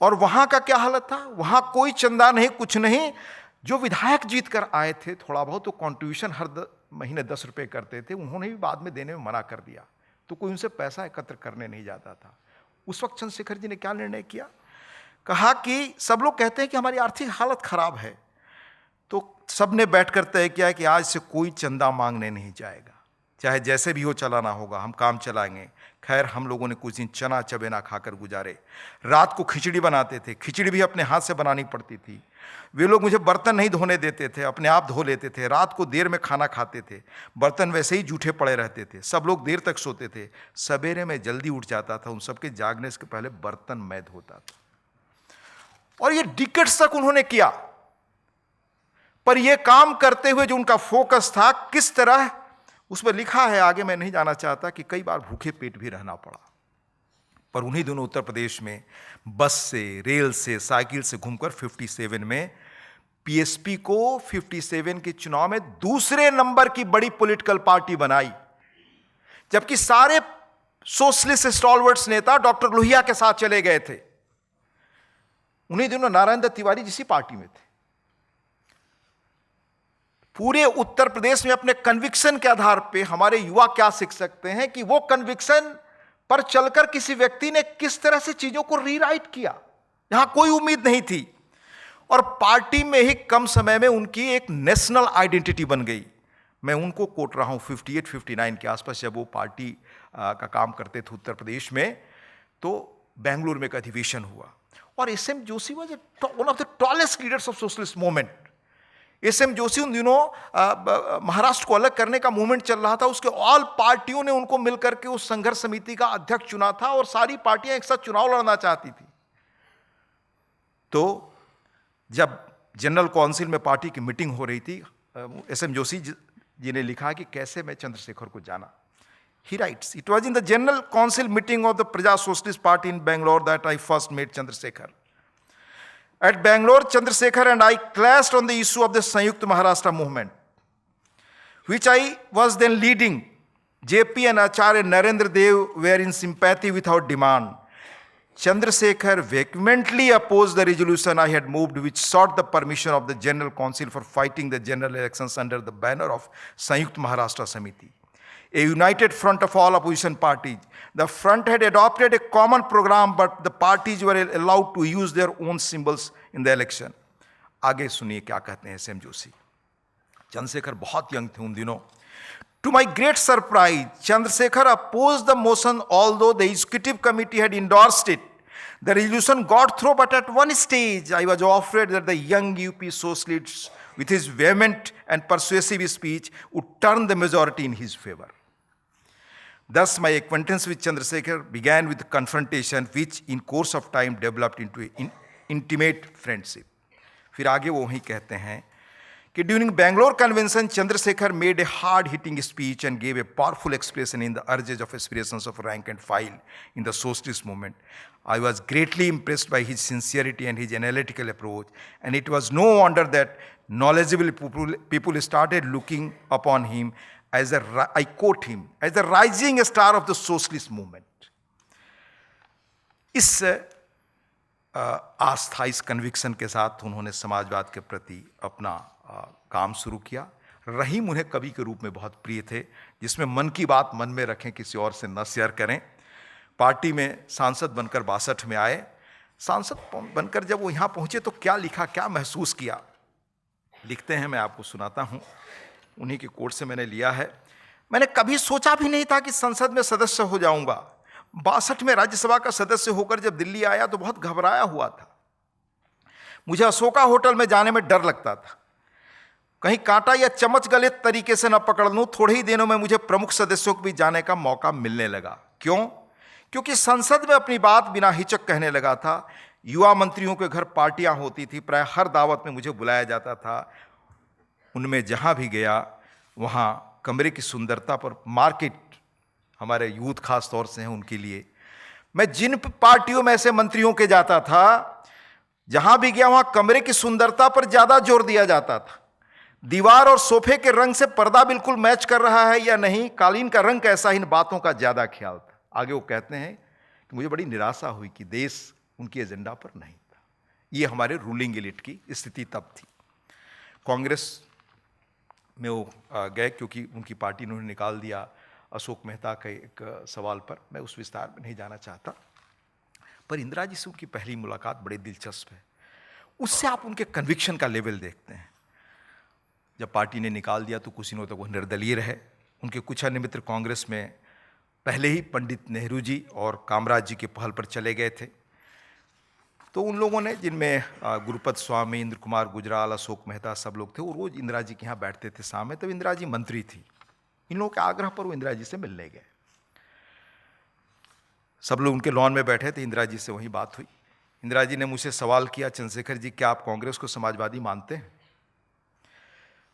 और वहां का क्या हालत था? वहां कोई चंदा नहीं, कुछ नहीं। जो विधायक जीत कर आए थे, थोड़ा बहुत तो कॉन्ट्रीब्यूशन हर महीने 10 रुपए करते थे, उन्होंने भी बाद में देने में मना कर दिया। तो कोई उनसे पैसा एकत्र करने नहीं जाता था। उस वक्त चंद्रशेखर जी ने क्या निर्णय किया? कहा कि सब लोग कहते हैं कि हमारी आर्थिक हालत खराब है, तो सबने बैठकर तय किया कि आज से कोई चंदा मांगने नहीं जाएगा, चाहे जैसे भी हो चलाना होगा, हम काम चलाएंगे। खैर, हम लोगों ने कुछ दिन चना चबेना खाकर गुजारे। रात को खिचड़ी बनाते थे, खिचड़ी भी अपने हाथ से बनानी पड़ती थी। वे लोग मुझे बर्तन नहीं धोने देते थे, अपने आप धो लेते थे। रात को देर में खाना खाते थे, बर्तन वैसे ही जूठे पड़े रहते थे। सब लोग देर तक सोते थे। सवेरे में जल्दी उठ जाता था, उन सबके जागने से पहले बर्तन मैं धोता था। और ये डिकेड्स तक उन्होंने किया। पर यह काम करते हुए जो उनका फोकस था, किस तरह, उस पर लिखा है, आगे मैं नहीं जाना चाहता, कि कई बार भूखे पेट भी रहना पड़ा। पर उन्हीं दोनों उत्तर प्रदेश में बस से, रेल से, साइकिल से घूमकर 57 में पीएसपी को 57 के चुनाव में दूसरे नंबर की बड़ी पॉलिटिकल पार्टी बनाई। जबकि सारे सोशलिस्ट स्टॉलवर्ड्स नेता डॉक्टर लोहिया के साथ चले गए थे। उन्हीं दिनों नारायण दत्त तिवारी जिसी पार्टी में थे। पूरे उत्तर प्रदेश में अपने कन्विक्शन के आधार पे हमारे युवा क्या सीख सकते हैं कि वो कन्विक्शन पर चलकर किसी व्यक्ति ने किस तरह से चीजों को रीराइट किया, यहां कोई उम्मीद नहीं थी। और पार्टी में ही कम समय में उनकी एक नेशनल आइडेंटिटी बन गई। मैं उनको कोट रहा हूं 58-59 के आसपास, जब वो पार्टी का काम करते थे उत्तर प्रदेश में, तो बेंगलुरु में एक अधिवेशन हुआ। और SM Joshi was one of the tallest leaders of socialist movement. SM Joshi उन दिनों महाराष्ट्र को अलग करने का मूवमेंट चल रहा था। उसके ऑल पार्टियों ने उनको मिलकर के उस संघर्ष समिति का अध्यक्ष चुना था और सारी पार्टियां एक साथ चुनाव लड़ना चाहती थी। तो जब जनरल काउंसिल में पार्टी की मीटिंग हो रही थी, एसएम जोशी जी ने लिखा कि कैसे मैं चंद्रशेखर को जाना। He writes, "It was in the general council meeting of the Praja Socialist Party in Bangalore that I first met Chandrasekhar. At Bangalore, Chandrasekhar and I clashed on the issue of the Sanyukta Maharashtra movement, which I was then leading. JP and Acharya Narendra Dev were in sympathy with our demand. Chandrasekhar vehemently opposed the resolution I had moved, which sought the permission of the General Council for fighting the general elections under the banner of Sanyukta Maharashtra Samiti, a united front of all opposition parties. The front had adopted a common program, but the parties were allowed to use their own symbols in the election." आगे सुनिए क्या कहते हैं SM Joshi. Chandrashekhar बहुत young थे उन दिनों। To my great surprise, Chandrasekhar opposed the motion, although the executive committee had endorsed it, The resolution got through, but at one stage, I was afraid that the young UP socialists, with his vehement and persuasive speech, would turn the majority in his favor. Thus, my acquaintance with Chandrasekhar began with confrontation, which in course of time developed into an intimate friendship. फिर आगे वो वहीं कहते हैं कि during Bangalore convention, Chandrasekhar made a hard-hitting speech and gave a powerful expression in the urges of aspirations of rank and file in the socialist movement. I was greatly impressed by his sincerity and his analytical approach, and it was no wonder that knowledgeable people started looking upon him as I quote him, as the rising star of the socialist movement. इस आस्था, इस conviction के साथ उन्होंने समाजवाद के प्रति अपना काम शुरू किया। रहीम उन्हें कवि के रूप में बहुत प्रिय थे, जिसमें मन की बात मन में रखें, किसी और से न शेयर करें। पार्टी में सांसद बनकर 62 में आए। सांसद बनकर जब वो यहाँ पहुँचे तो क्या लिखा, क्या महसूस किया, लिखते हैं, मैं आपको सुनाता हूँ। उन्हीं के कोट से मैंने लिया है। मैंने कभी सोचा भी नहीं था कि संसद में सदस्य हो जाऊंगा। 62 में राज्यसभा का सदस्य होकर जब दिल्ली आया तो बहुत घबराया हुआ था। मुझे अशोका होटल में जाने में डर लगता था, कहीं कांटा या चम्मच गलत तरीके से न पकड़ लूं। थोड़े ही दिनों में मुझे प्रमुख सदस्यों को भी जाने का मौका मिलने लगा। क्यों? क्योंकि संसद में अपनी बात बिना हिचक कहने लगा था। युवा मंत्रियों के घर पार्टियां होती थी, प्राय हर दावत में मुझे बुलाया जाता था। उनमें जहां भी गया वहां कमरे की सुंदरता पर, मार्केट हमारे यूथ खास तौर से हैं उनके लिए, मैं जिन पार्टियों में ऐसे मंत्रियों के जाता था, जहां भी गया वहां कमरे की सुंदरता पर ज्यादा जोर दिया जाता था। दीवार और सोफे के रंग से पर्दा बिल्कुल मैच कर रहा है या नहीं, कालीन का रंग कैसा, इन बातों का ज्यादा ख्याल था। आगे वो कहते हैं कि मुझे बड़ी निराशा हुई कि देश उनकी एजेंडा पर नहीं था। ये हमारे रूलिंग एलिट की स्थिति तब थी। कांग्रेस में वो गए क्योंकि उनकी पार्टी ने उन्हें निकाल दिया अशोक मेहता के एक सवाल पर। मैं उस विस्तार में नहीं जाना चाहता, पर इंदिरा जी से उनकी पहली मुलाकात बड़ी दिलचस्प है। उससे आप उनके कन्विक्शन का लेवल देखते हैं। जब पार्टी ने निकाल दिया तो कुछ दिनों तक वो निर्दलीय रहे। उनके कुछ अन्य मित्र कांग्रेस में पहले ही पंडित नेहरू जी और कामराज जी के पहल पर चले गए थे। तो उन लोगों ने, जिनमें गुरुपद स्वामी, इंद्र कुमार गुजराल, अशोक मेहता, सब लोग थे, वो रोज इंदिरा जी के यहाँ बैठते थे शाम में। तब इंदिरा जी मंत्री थी। इन लोगों के आग्रह पर वो इंदिरा जी से मिलने गए। सब लोग उनके लॉन में बैठे थे, इंदिरा जी से वही बात हुई। इंदिरा जी ने मुझसे सवाल किया, चंद्रशेखर जी, क्या आप कांग्रेस को समाजवादी मानते हैं?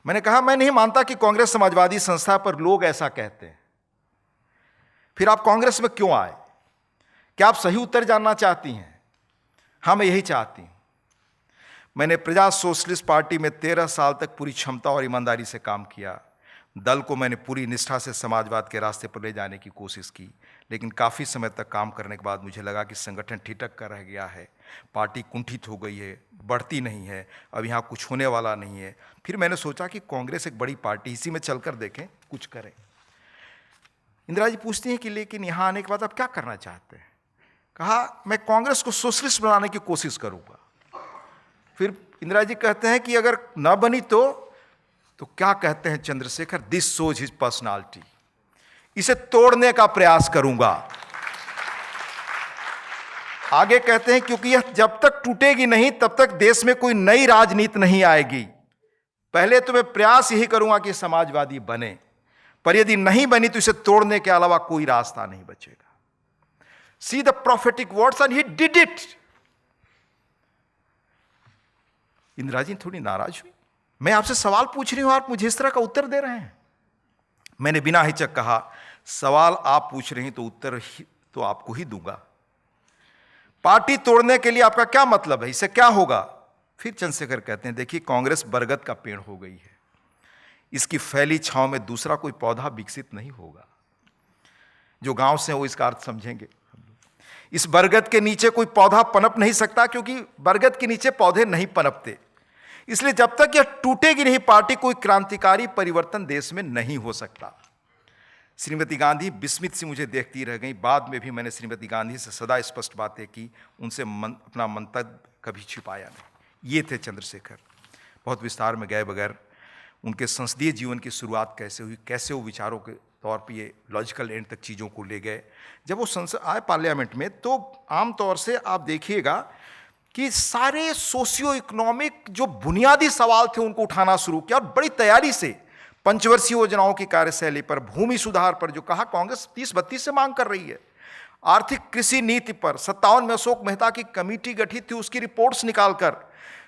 मैंने कहा, मैं नहीं मानता कि कांग्रेस समाजवादी संस्था, पर लोग ऐसा कहते हैं। फिर आप कांग्रेस में क्यों आए? क्या आप सही उत्तर जानना चाहती हैं? हाँ, मैं यही चाहती हूं। मैंने प्रजा सोशलिस्ट पार्टी में 13 साल तक पूरी क्षमता और ईमानदारी से काम किया। दल को मैंने पूरी निष्ठा से समाजवाद के रास्ते पर ले जाने की कोशिश की, लेकिन काफ़ी समय तक काम करने के बाद मुझे लगा कि संगठन ठिठक कर रह गया है, पार्टी कुंठित हो गई है, बढ़ती नहीं है, अब यहाँ कुछ होने वाला नहीं है। फिर मैंने सोचा कि कांग्रेस एक बड़ी पार्टी, इसी में चलकर देखें, कुछ करें। इंदिरा जी पूछती हैं कि लेकिन यहाँ आने के बाद आप क्या करना चाहते हैं? कहा, मैं कांग्रेस को सोशलिस्ट बनाने की कोशिश करूंगा। फिर इंदिरा जी कहते हैं कि अगर ना बनी तो क्या कहते हैं Chandrashekhar, this shows his personality, इसे तोड़ने का प्रयास करूंगा। आगे कहते हैं, क्योंकि यह जब तक टूटेगी नहीं तब तक देश में कोई नई राजनीति नहीं आएगी। पहले तो मैं प्रयास यही करूंगा कि समाजवादी बने, पर यदि नहीं बनी तो इसे तोड़ने के अलावा कोई रास्ता नहीं बचेगा। See the prophetic words, and he did it. Indira ji थोड़ी नाराज हुई। मैं आपसे सवाल पूछ रही हूं, आप मुझे इस तरह का उत्तर दे रहे हैं। मैंने बिना हिचक कहा, सवाल आप पूछ रही हैं तो उत्तर तो आपको ही दूंगा। पार्टी तोड़ने के लिए आपका क्या मतलब है? इससे क्या होगा? फिर चंद्रशेखर कहते हैं, देखिए, कांग्रेस बरगद का पेड़ हो गई है। इसकी फैली छांव में दूसरा कोई पौधा विकसित नहीं होगा। जो गांव से वो इसका अर्थ समझेंगे। इस बरगद के नीचे कोई पौधा पनप नहीं सकता, क्योंकि बरगद के नीचे पौधे नहीं पनपते। इसलिए जब तक यह टूटेगी नहीं पार्टी, कोई क्रांतिकारी परिवर्तन देश में नहीं हो सकता। श्रीमती गांधी विस्मित सी मुझे देखती रह गई। बाद में भी मैंने श्रीमती गांधी से सदा स्पष्ट बातें की, उनसे अपना मंतव्य कभी छिपाया नहीं। ये थे चंद्रशेखर। बहुत विस्तार में गए बगैर उनके संसदीय जीवन की शुरुआत कैसे हुई, कैसे वो विचारों के तौर पे ये लॉजिकल एंड तक चीज़ों को ले गए। जब वो संसद आए पार्लियामेंट में, तो आम तौर से आप देखिएगा कि सारे सोशियो इकोनॉमिक जो बुनियादी सवाल थे उनको उठाना शुरू किया, और बड़ी तैयारी से पंचवर्षीय योजनाओं की कार्यशैली पर, भूमि सुधार पर, जो कहा कांग्रेस 30-32 से मांग कर रही है, आर्थिक कृषि नीति पर 57 में अशोक मेहता की कमेटी गठित थी, उसकी रिपोर्ट्स निकालकर,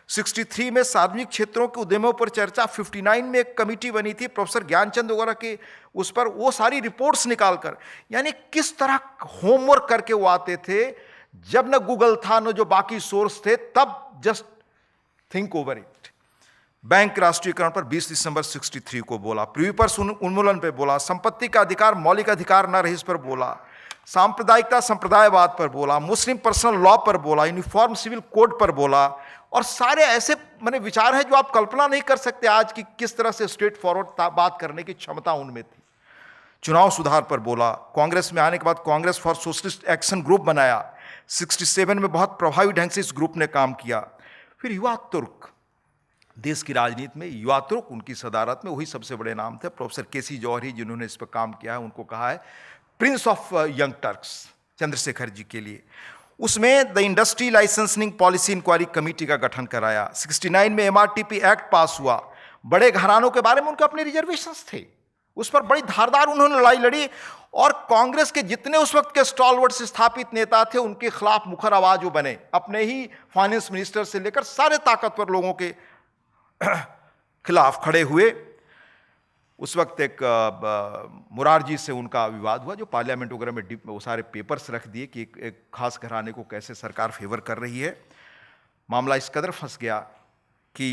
63 में सार्वजनिक क्षेत्रों के उद्यमों पर चर्चा, 59 में एक कमेटी बनी थी प्रोफेसर ज्ञानचंद वगैरह के, उस पर वो सारी रिपोर्ट्स निकालकर, यानी किस तरह होमवर्क करके वो आते थे। जब न गूगल था न जो बाकी सोर्स थे, तब just think over it. Bank राष्ट्रीयकरण पर 20 दिसंबर 63 को बोला, पृथ्वी पर उन्मूलन पर बोला, संपत्ति का अधिकार मौलिक अधिकार न रहे इस पर बोला, सांप्रदायिकता संप्रदायवाद पर बोला, मुस्लिम पर्सनल लॉ पर बोला, यूनिफॉर्म सिविल कोड पर बोला, और सारे ऐसे मैंने विचार हैं जो आप कल्पना नहीं कर सकते आज की किस तरह से स्ट्रेट फॉरवर्ड बात करने की क्षमता उनमें थी। चुनाव सुधार पर बोला, कांग्रेस में आने के बाद Congress for socialist action group बनाया, 67 में बहुत प्रभावी ढंग से इस ग्रुप ने काम किया। फिर युवा तुर्क, देश की राजनीति में युवा तुर्क, उनकी सदारत में वही सबसे बड़े नाम थे, प्रोफेसर केसी जौहरी जिन्होंने इस पर काम किया है, उनको कहा है prince of young Turks Chandrashekhar ji के लिए। उसमें the industry licensing policy inquiry committee का गठन कराया। 69 में एमआरटीपी एक्ट पास हुआ। बड़े घरानों के बारे में उनके अपने रिजर्वेशंस थे, उस पर बड़ी धारदार उन्होंने लड़ाई लड़ी, और कांग्रेस के जितने उस वक्त के स्टॉलवर्ड स्थापित नेता थे उनके खिलाफ मुखर आवाज वो बने, अपने ही फाइनेंस मिनिस्टर से लेकर सारे ताकतवर लोगों के खिलाफ खड़े हुए। उस वक्त एक मुरारजी से उनका विवाद हुआ, जो पार्लियामेंट वगैरह में वो सारे पेपर्स रख दिए कि एक खास घराने को कैसे सरकार फेवर कर रही है। मामला इस कदर फंस गया कि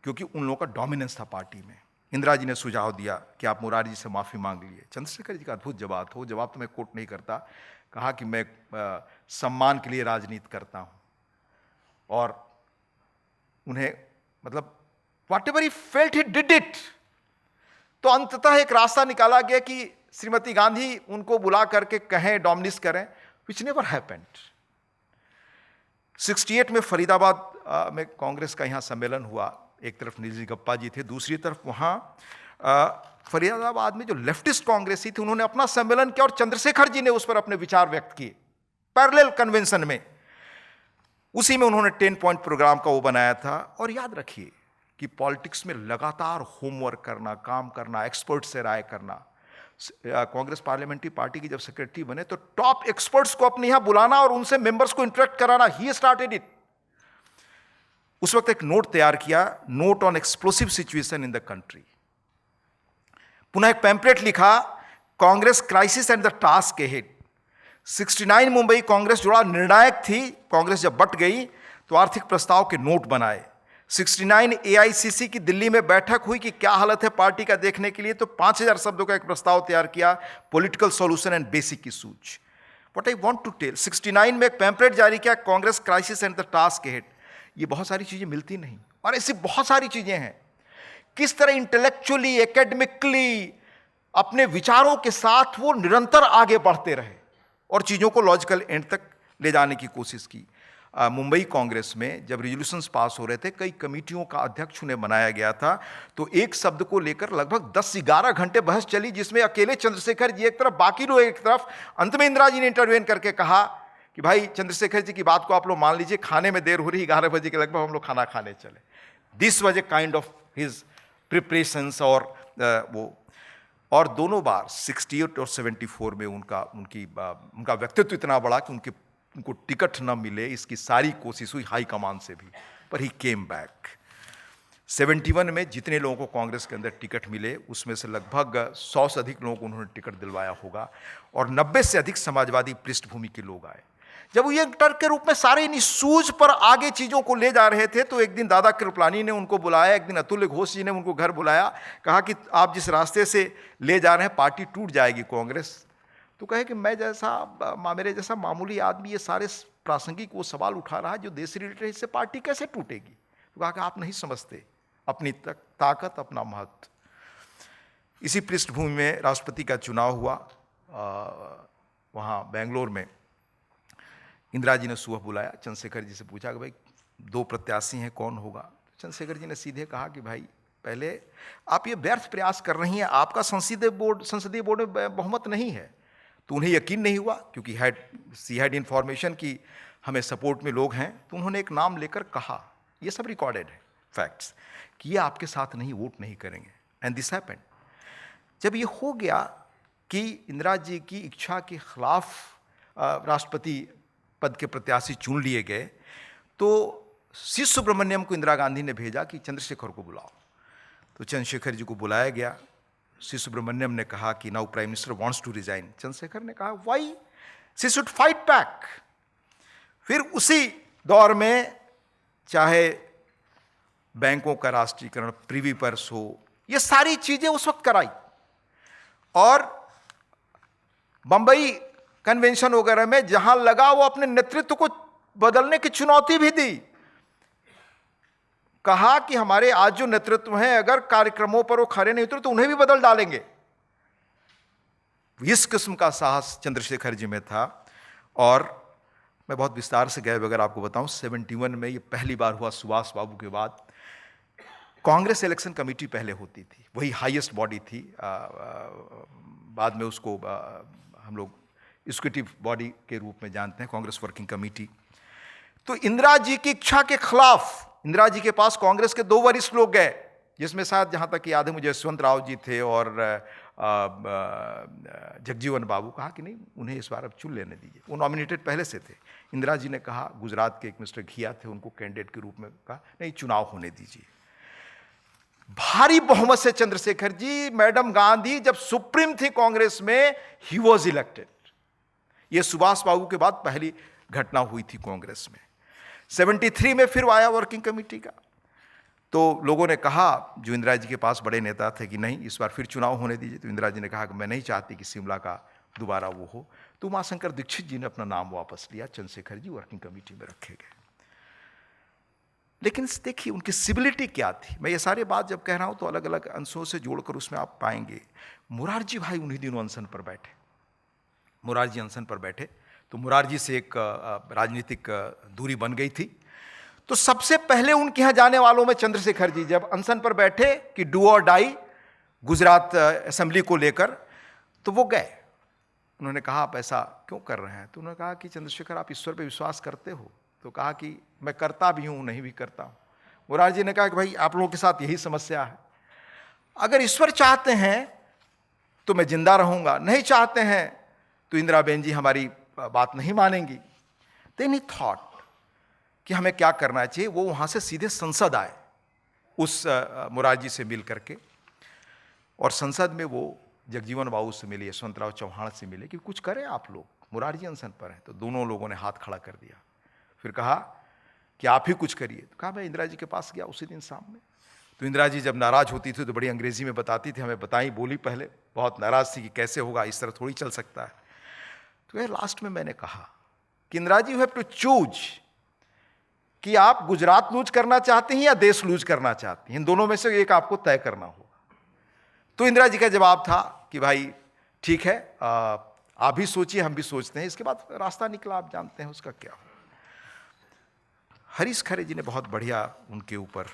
क्योंकि उन लोगों का डोमिनेंस था पार्टी में, इंदिरा जी ने सुझाव दिया कि आप मुरारजी से माफ़ी मांग लीजिए। चंद्रशेखर जी का अद्भुत जवाब था, वो जवाब तो मैं कोट नहीं करता, कहा कि मैं सम्मान के लिए राजनीति करता हूँ, और उन्हें मतलब what ever he felt he did it. तो अंततः एक रास्ता निकाला गया कि श्रीमती गांधी उनको बुला करके कहें, डोमिनिस करें, विच नेवर हैपेंड। 68 में फरीदाबाद में कांग्रेस का यहाँ सम्मेलन हुआ। एक तरफ नीलजी गप्पा जी थे, दूसरी तरफ वहाँ फरीदाबाद में जो लेफ्टिस्ट कांग्रेसी थी उन्होंने अपना सम्मेलन किया, और चंद्रशेखर जी ने उस पर अपने विचार व्यक्त किए पैरेलल कन्वेंशन में। उसी में उन्होंने 10 पॉइंट प्रोग्राम का वो बनाया था। और याद रखिए कि पॉलिटिक्स में लगातार होमवर्क करना, काम करना, एक्सपर्ट से राय करना। कांग्रेस पार्लियामेंट्री पार्टी की जब सेक्रेटरी बने तो टॉप एक्सपर्ट्स को अपने यहां बुलाना और उनसे मेंबर्स को इंटरेक्ट कराना, ही स्टार्टेड इट। उस वक्त एक नोट तैयार किया, note on explosive situation in the country. पुनः एक पैम्पलेट लिखा, Congress crisis and the task ahead. 69 Mumbai Congress जुड़ा निर्णायक थी। कांग्रेस जब बट गई तो आर्थिक प्रस्ताव के नोट बनाए। 69 एआईसीसी की दिल्ली में बैठक हुई कि क्या हालत है पार्टी का देखने के लिए, तो 5000 शब्दों का एक प्रस्ताव तैयार किया, political solution and basic issues. What I want to tell, 69 में एक पैम्पलेट जारी किया, Congress crisis and the task ahead. ये बहुत सारी चीजें मिलती नहीं, और ऐसी बहुत सारी चीजें हैं। किस तरह इंटेलेक्चुअली, एकेडमिकली अपने विचारों के साथ वो निरंतर आगे बढ़ते रहे और चीजों को लॉजिकल एंड तक ले जाने की कोशिश की। मुंबई कांग्रेस में जब रिजोल्यूशंस पास हो रहे थे, कई कमेटियों का अध्यक्ष उन्हें बनाया गया था, तो एक शब्द को लेकर लगभग 10-11 घंटे बहस चली, जिसमें अकेले चंद्रशेखर जी एक तरफ, बाकी लोग एक तरफ। अंत में इंदिरा जी ने इंटरवेन करके कहा कि भाई चंद्रशेखर जी की बात को आप लोग मान लीजिए, खाने में देर हो रही, 11 बजे के लगभग हम लोग खाना खाने चले। This was a kind of his preparations. और दोनों बार 68 और 74 में उनका व्यक्तित्व इतना बड़ा कि उनको टिकट न मिले, इसकी सारी कोशिश हुई हाई कमान से भी, पर ही केम बैक। 71 में जितने लोगों को कांग्रेस के अंदर टिकट मिले उसमें से लगभग 100 से अधिक लोगों को उन्होंने टिकट दिलवाया होगा, और 90 से अधिक समाजवादी पृष्ठभूमि के लोग आए। जब वो यंग टर्क के रूप में सारे इन इशूज पर आगे चीजों को ले जा रहे थे, तो एक दिन दादा कृपलानी ने उनको बुलाया, एक दिन अतुल्य घोष जी ने उनको घर बुलाया, कहा कि आप जिस रास्ते से ले जा रहे हैं पार्टी टूट जाएगी कांग्रेस। तो कहे कि मेरे जैसा मामूली आदमी ये सारे प्रासंगिक वो सवाल उठा रहा है जो देश से रिलेटेड है, इससे पार्टी कैसे टूटेगी। तो कहा कि आप नहीं समझते अपनी ताकत, अपना महत्व। इसी पृष्ठभूमि में राष्ट्रपति का चुनाव हुआ। वहाँ बेंगलोर में इंदिरा जी ने सुबह बुलाया, चंद्रशेखर जी से पूछा कि भाई 2 प्रत्याशी हैं, कौन होगा। चंद्रशेखर जी ने सीधे कहा कि भाई पहले आप ये व्यर्थ प्रयास कर रही हैं, आपका संसदीय बोर्ड में बहुमत नहीं है। तो उन्हें यकीन नहीं हुआ, क्योंकि सी हैड इन्फॉर्मेशन कि हमें सपोर्ट में लोग हैं, तो उन्होंने एक नाम लेकर कहा, ये सब रिकॉर्डेड है फैक्ट्स, कि ये आपके साथ नहीं, वोट नहीं करेंगे। And this happened. जब ये हो गया कि इंदिरा जी की इच्छा के खिलाफ राष्ट्रपति पद के प्रत्याशी चुन लिए गए, तो सी सुब्रमण्यम को इंदिरा गांधी ने भेजा कि चंद्रशेखर को बुलाओ। तो चंद्रशेखर जी को बुलाया गया। सी सुब्रमण्यम ने कहा कि now prime minister wants to resign. Chandrashekhar ने कहा why, she should fight back. फिर उसी दौर में चाहे बैंकों का राष्ट्रीयकरण, प्रिवी पर्स हो, ये सारी चीजें उस वक्त कराई, और बंबई कन्वेंशन वगैरह में जहां लगा वो अपने नेतृत्व को बदलने की चुनौती भी दी। कहा कि हमारे आज जो नेतृत्व हैं, अगर कार्यक्रमों पर वो खरे नहीं उतरे तो उन्हें भी बदल डालेंगे। इस किस्म का साहस चंद्रशेखर जी में था। और मैं बहुत विस्तार से गए बगैर आपको बताऊं, 71 में ये पहली बार हुआ सुभाष बाबू के बाद। कांग्रेस इलेक्शन कमेटी पहले होती थी, वही हाईएस्ट बॉडी थी। बाद में उसको हम लोग एग्जीक्यूटिव बॉडी के रूप में जानते हैं, कांग्रेस वर्किंग कमेटी। तो इंदिरा जी की इच्छा के खिलाफ इंदिरा जी के पास कांग्रेस के 2 वरिष्ठ लोग गए, जिसमें शायद जहां तक याद है मुझे यशवंत राव जी थे और जगजीवन बाबू। कहा कि नहीं, उन्हें इस बार अब चुन लेने दीजिए। वो नॉमिनेटेड पहले से थे। इंदिरा जी ने कहा, गुजरात के एक मिस्टर घिया थे, उनको कैंडिडेट के रूप में कहा नहीं, चुनाव होने दीजिए। भारी बहुमत से चंद्रशेखर जी, मैडम गांधी जब सुप्रीम थी कांग्रेस में, ही वॉज इलेक्टेड। यह सुभाष बाबू के बाद पहली घटना हुई थी कांग्रेस में। 73 में फिर आया वर्किंग कमेटी का। तो लोगों ने कहा, जो इंदिरा जी के पास बड़े नेता थे, कि नहीं, इस बार फिर चुनाव होने दीजिए। तो इंदिरा जी ने कहा कि मैं नहीं चाहती कि शिमला का दोबारा वो हो। तो उमाशंकर दीक्षित जी ने अपना नाम वापस लिया, चंद्रशेखर जी वर्किंग कमेटी में रखे गए। लेकिन देखिए उनकी सिबिलिटी क्या थी। मैं ये सारे बात जब कह रहा हूं तो अलग अलग अंशों से जोड़कर उसमें आप पाएंगे। मुरारजी भाई उन्हीं दिनों अनशन पर बैठे। मुरारजी अनशन पर बैठे तो मुरारजी से एक राजनीतिक दूरी बन गई थी। तो सबसे पहले उनके यहाँ जाने वालों में चंद्रशेखर जी जब अनशन पर बैठे कि डू और डाई गुजरात असेंबली को लेकर, तो वो गए। उन्होंने कहा आप ऐसा क्यों कर रहे हैं? तो उन्होंने कहा कि चंद्रशेखर आप ईश्वर पे विश्वास करते हो? तो कहा कि मैं करता भी हूँ, नहीं भी करता हूँ। मुरारजी ने कहा कि भाई आप लोगों के साथ यही समस्या है। अगर ईश्वर चाहते हैं तो मैं जिंदा रहूंगा, नहीं चाहते हैं तो इंदिराबेन जी हमारी बात नहीं मानेंगी। देन ही थॉट कि हमें क्या करना चाहिए। वो वहां से सीधे संसद आए उस मुरारजी से मिल करके, और संसद में वो जगजीवन बाबू से मिले, यशवंतराव चौहान से मिले कि कुछ करें आप लोग, मुरारजी अनशन पर हैं। तो दोनों लोगों ने हाथ खड़ा कर दिया। फिर कहा कि आप ही कुछ करिए। तो कहा मैं इंदिरा जी के पास गया उसी दिन शाम में। तो इंदिरा जी जब नाराज होती थी तो बड़ी अंग्रेजी में बताती थी, हमें बताई, बोली पहले, बहुत नाराज थी कि कैसे होगा, इस तरह थोड़ी चल सकता है। तो लास्ट में मैंने कहा कि Indira ji you have to choose कि आप गुजरात लूज करना चाहते हैं या देश लूज करना चाहते हैं, इन दोनों में से एक आपको तय करना होगा। तो इंदिरा जी का जवाब था कि भाई ठीक है, आप भी सोचिए, हम भी सोचते हैं। इसके बाद रास्ता निकला, आप जानते हैं उसका क्या हो। हरीश खरे जी ने बहुत बढ़िया उनके ऊपर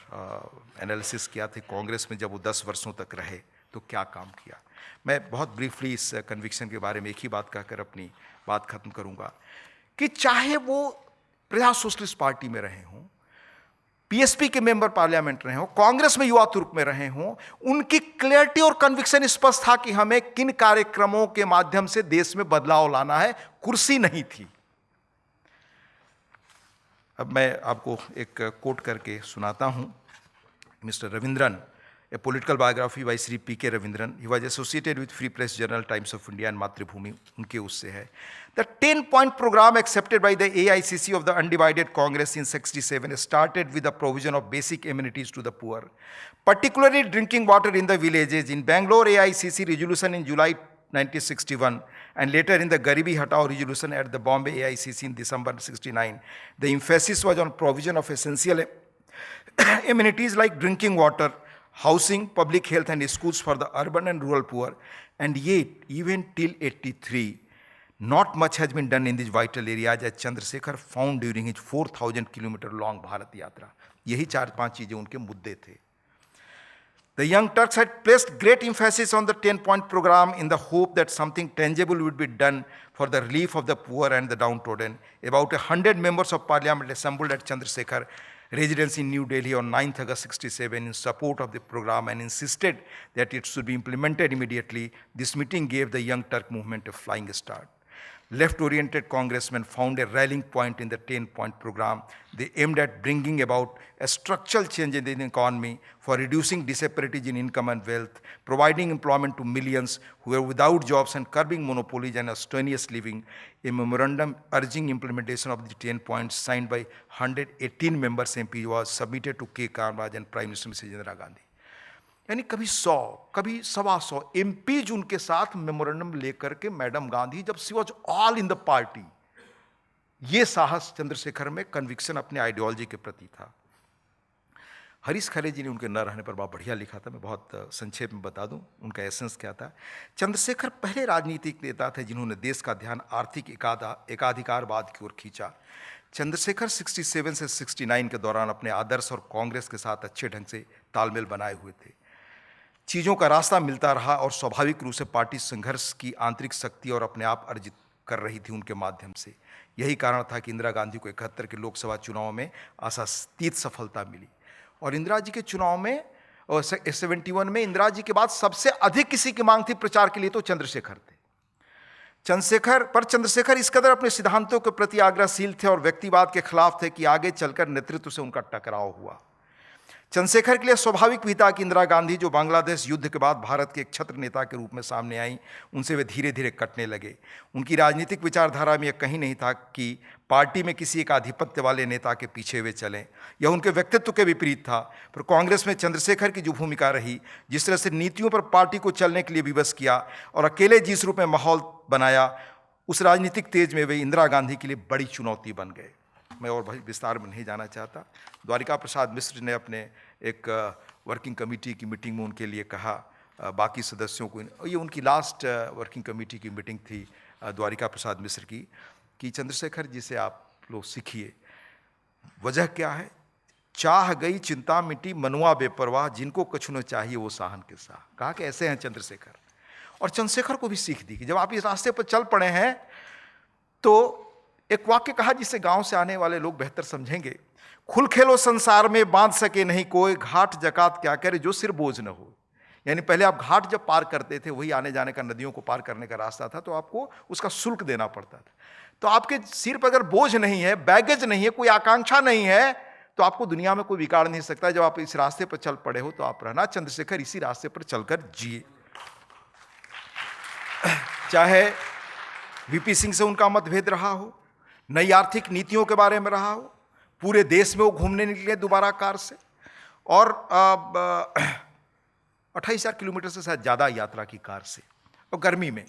एनालिसिस किया था। कांग्रेस में जब वो 10 वर्षों तक रहे तो क्या काम किया। मैं बहुत ब्रीफली इस कन्विक्शन के बारे में एक ही बात कहकर अपनी बात खत्म करूंगा कि चाहे वो प्रजा सोशलिस्ट पार्टी में रहे हों, पीएसपी के मेंबर पार्लियामेंट रहे हों, कांग्रेस में युवा तुर्क में रहे हों, उनकी क्लियरिटी और कन्विक्शन स्पष्ट था कि हमें किन कार्यक्रमों के माध्यम से देश में बदलाव लाना है, कुर्सी नहीं थी। अब मैं आपको एक कोट करके सुनाता हूं। Mister Ravindran, a political biography by Shri P K Ravindran, he was associated with free press journal, Times of India and Mathrubhumi, उनके उससे है। The 10-point program accepted by the AICC of the undivided Congress in 67 started with the provision of basic amenities to the poor, particularly drinking water in the villages. In Bangalore, AICC resolution in July 1961, and later in the Garibi Hatao resolution at the Bombay AICC in December 69, the emphasis was on provision of essential amenities like drinking water, housing, public health and schools for the urban and rural poor. And yet, even till 83, not much has been done in these vital areas, as Chandrasekhar found during his 4,000 kilometer long Bharat Yatra. यही 4-5 चीजें उनके मुद्दे थे। The Young Turks had placed great emphasis on the 10-point program in the hope that something tangible would be done for the relief of the poor and the downtrodden. About 100 members of parliament assembled at Chandrasekhar residence in New Delhi on 9th August 67 in support of the program and insisted that it should be implemented immediately. This meeting gave the Young Turk movement a flying start. Left-oriented congressmen found a rallying point in the 10-point program. They aimed at bringing about a structural change in the economy for reducing disparities in income and wealth, providing employment to millions who were without jobs and curbing monopolies and strenuous living. A memorandum urging implementation of the 10 points signed by 118 members MP was submitted to K. Kamaraj and Prime Minister Mrs. Indira Gandhi. यानी कभी 100, कभी 125 MPs उनके साथ memorandum लेकर के madam Gandhi, जब she was all in the party, ये साहस चंद्रशेखर में, कन्विक्शन अपने आइडियोलॉजी के प्रति था। हरीश खरे जी ने उनके न रहने पर बहुत बढ़िया लिखा था, मैं बहुत संक्षेप में बता दूं उनका एसेंस क्या था। चंद्रशेखर पहले राजनीतिक नेता थे जिन्होंने देश का ध्यान आर्थिक एकाधिकारवाद की ओर खींचा। चंद्रशेखर 67 से 69 के दौरान अपने आदर्श और कांग्रेस के साथ अच्छे ढंग से तालमेल बनाए हुए थे। चीज़ों का रास्ता मिलता रहा और स्वाभाविक रूप से पार्टी संघर्ष की आंतरिक शक्ति और अपने आप अर्जित कर रही थी उनके माध्यम से। यही कारण था कि इंदिरा गांधी को 71 के लोकसभा चुनाव में आशातीत सफलता मिली और इंदिरा जी के चुनाव में 71 में इंदिरा जी के बाद सबसे अधिक किसी की मांग थी प्रचार के लिए तो चंद्रशेखर थे। चंद्रशेखर इस कदर अपने सिद्धांतों के प्रति आग्रहशील थे और व्यक्तिवाद के खिलाफ थे कि आगे चलकर नेतृत्व से उनका टकराव हुआ। चंद्रशेखर के लिए स्वाभाविक भी था कि इंदिरा गांधी, जो बांग्लादेश युद्ध के बाद भारत के एक छत्र नेता के रूप में सामने आई, उनसे वे धीरे धीरे कटने लगे। उनकी राजनीतिक विचारधारा में यह कहीं नहीं था कि पार्टी में किसी एक आधिपत्य वाले नेता के पीछे वे चलें। यह उनके व्यक्तित्व के विपरीत था। पर कांग्रेस में चंद्रशेखर की जो भूमिका रही, जिस तरह से नीतियों पर पार्टी को चलने के लिए विवश किया और अकेले जिस रूप में माहौल बनाया, उस राजनीतिक तेज में वे इंदिरा गांधी के लिए बड़ी चुनौती बन गए। मैं और भाई विस्तार में नहीं जाना चाहता। द्वारिका प्रसाद मिश्र ने अपने एक वर्किंग कमेटी की मीटिंग में उनके लिए कहा, बाकी सदस्यों को, ये उनकी लास्ट वर्किंग कमेटी की मीटिंग थी द्वारिका प्रसाद मिश्र की, कि चंद्रशेखर जी से आप लोग सीखिए। वजह क्या है? चाह गई चिंता मिटी मनुआ बेपरवाह, जिनको कछु न चाहिए वो साहन के साह। कहा कि ऐसे हैं चंद्रशेखर। और चंद्रशेखर को भी सीख दी कि जब आप इस रास्ते पर चल पड़े हैं तो एक वाक्य कहा जिसे गांव से आने वाले लोग बेहतर समझेंगे, खुल खेलो संसार में बांध सके नहीं कोई, घाट जकात क्या करे जो सिर बोझ न हो। यानी पहले आप घाट जब पार करते थे, वही आने जाने का, नदियों को पार करने का रास्ता था, तो आपको उसका शुल्क देना पड़ता था। तो आपके सिर पर अगर बोझ नहीं है, बैगेज नहीं है, कोई आकांक्षा नहीं है, तो आपको दुनिया में कोई बिगाड़ नहीं सकता। जब आप इस रास्ते पर चल पड़े हो तो आप रहना। चंद्रशेखर इसी रास्ते पर चलकर जिए। चाहे वीपी सिंह से उनका मतभेद रहा हो, नई आर्थिक नीतियों के बारे में रहा हो, पूरे देश में वो घूमने निकले दोबारा कार से, और 28,000 किलोमीटर से शायद ज़्यादा यात्रा की कार से, और गर्मी में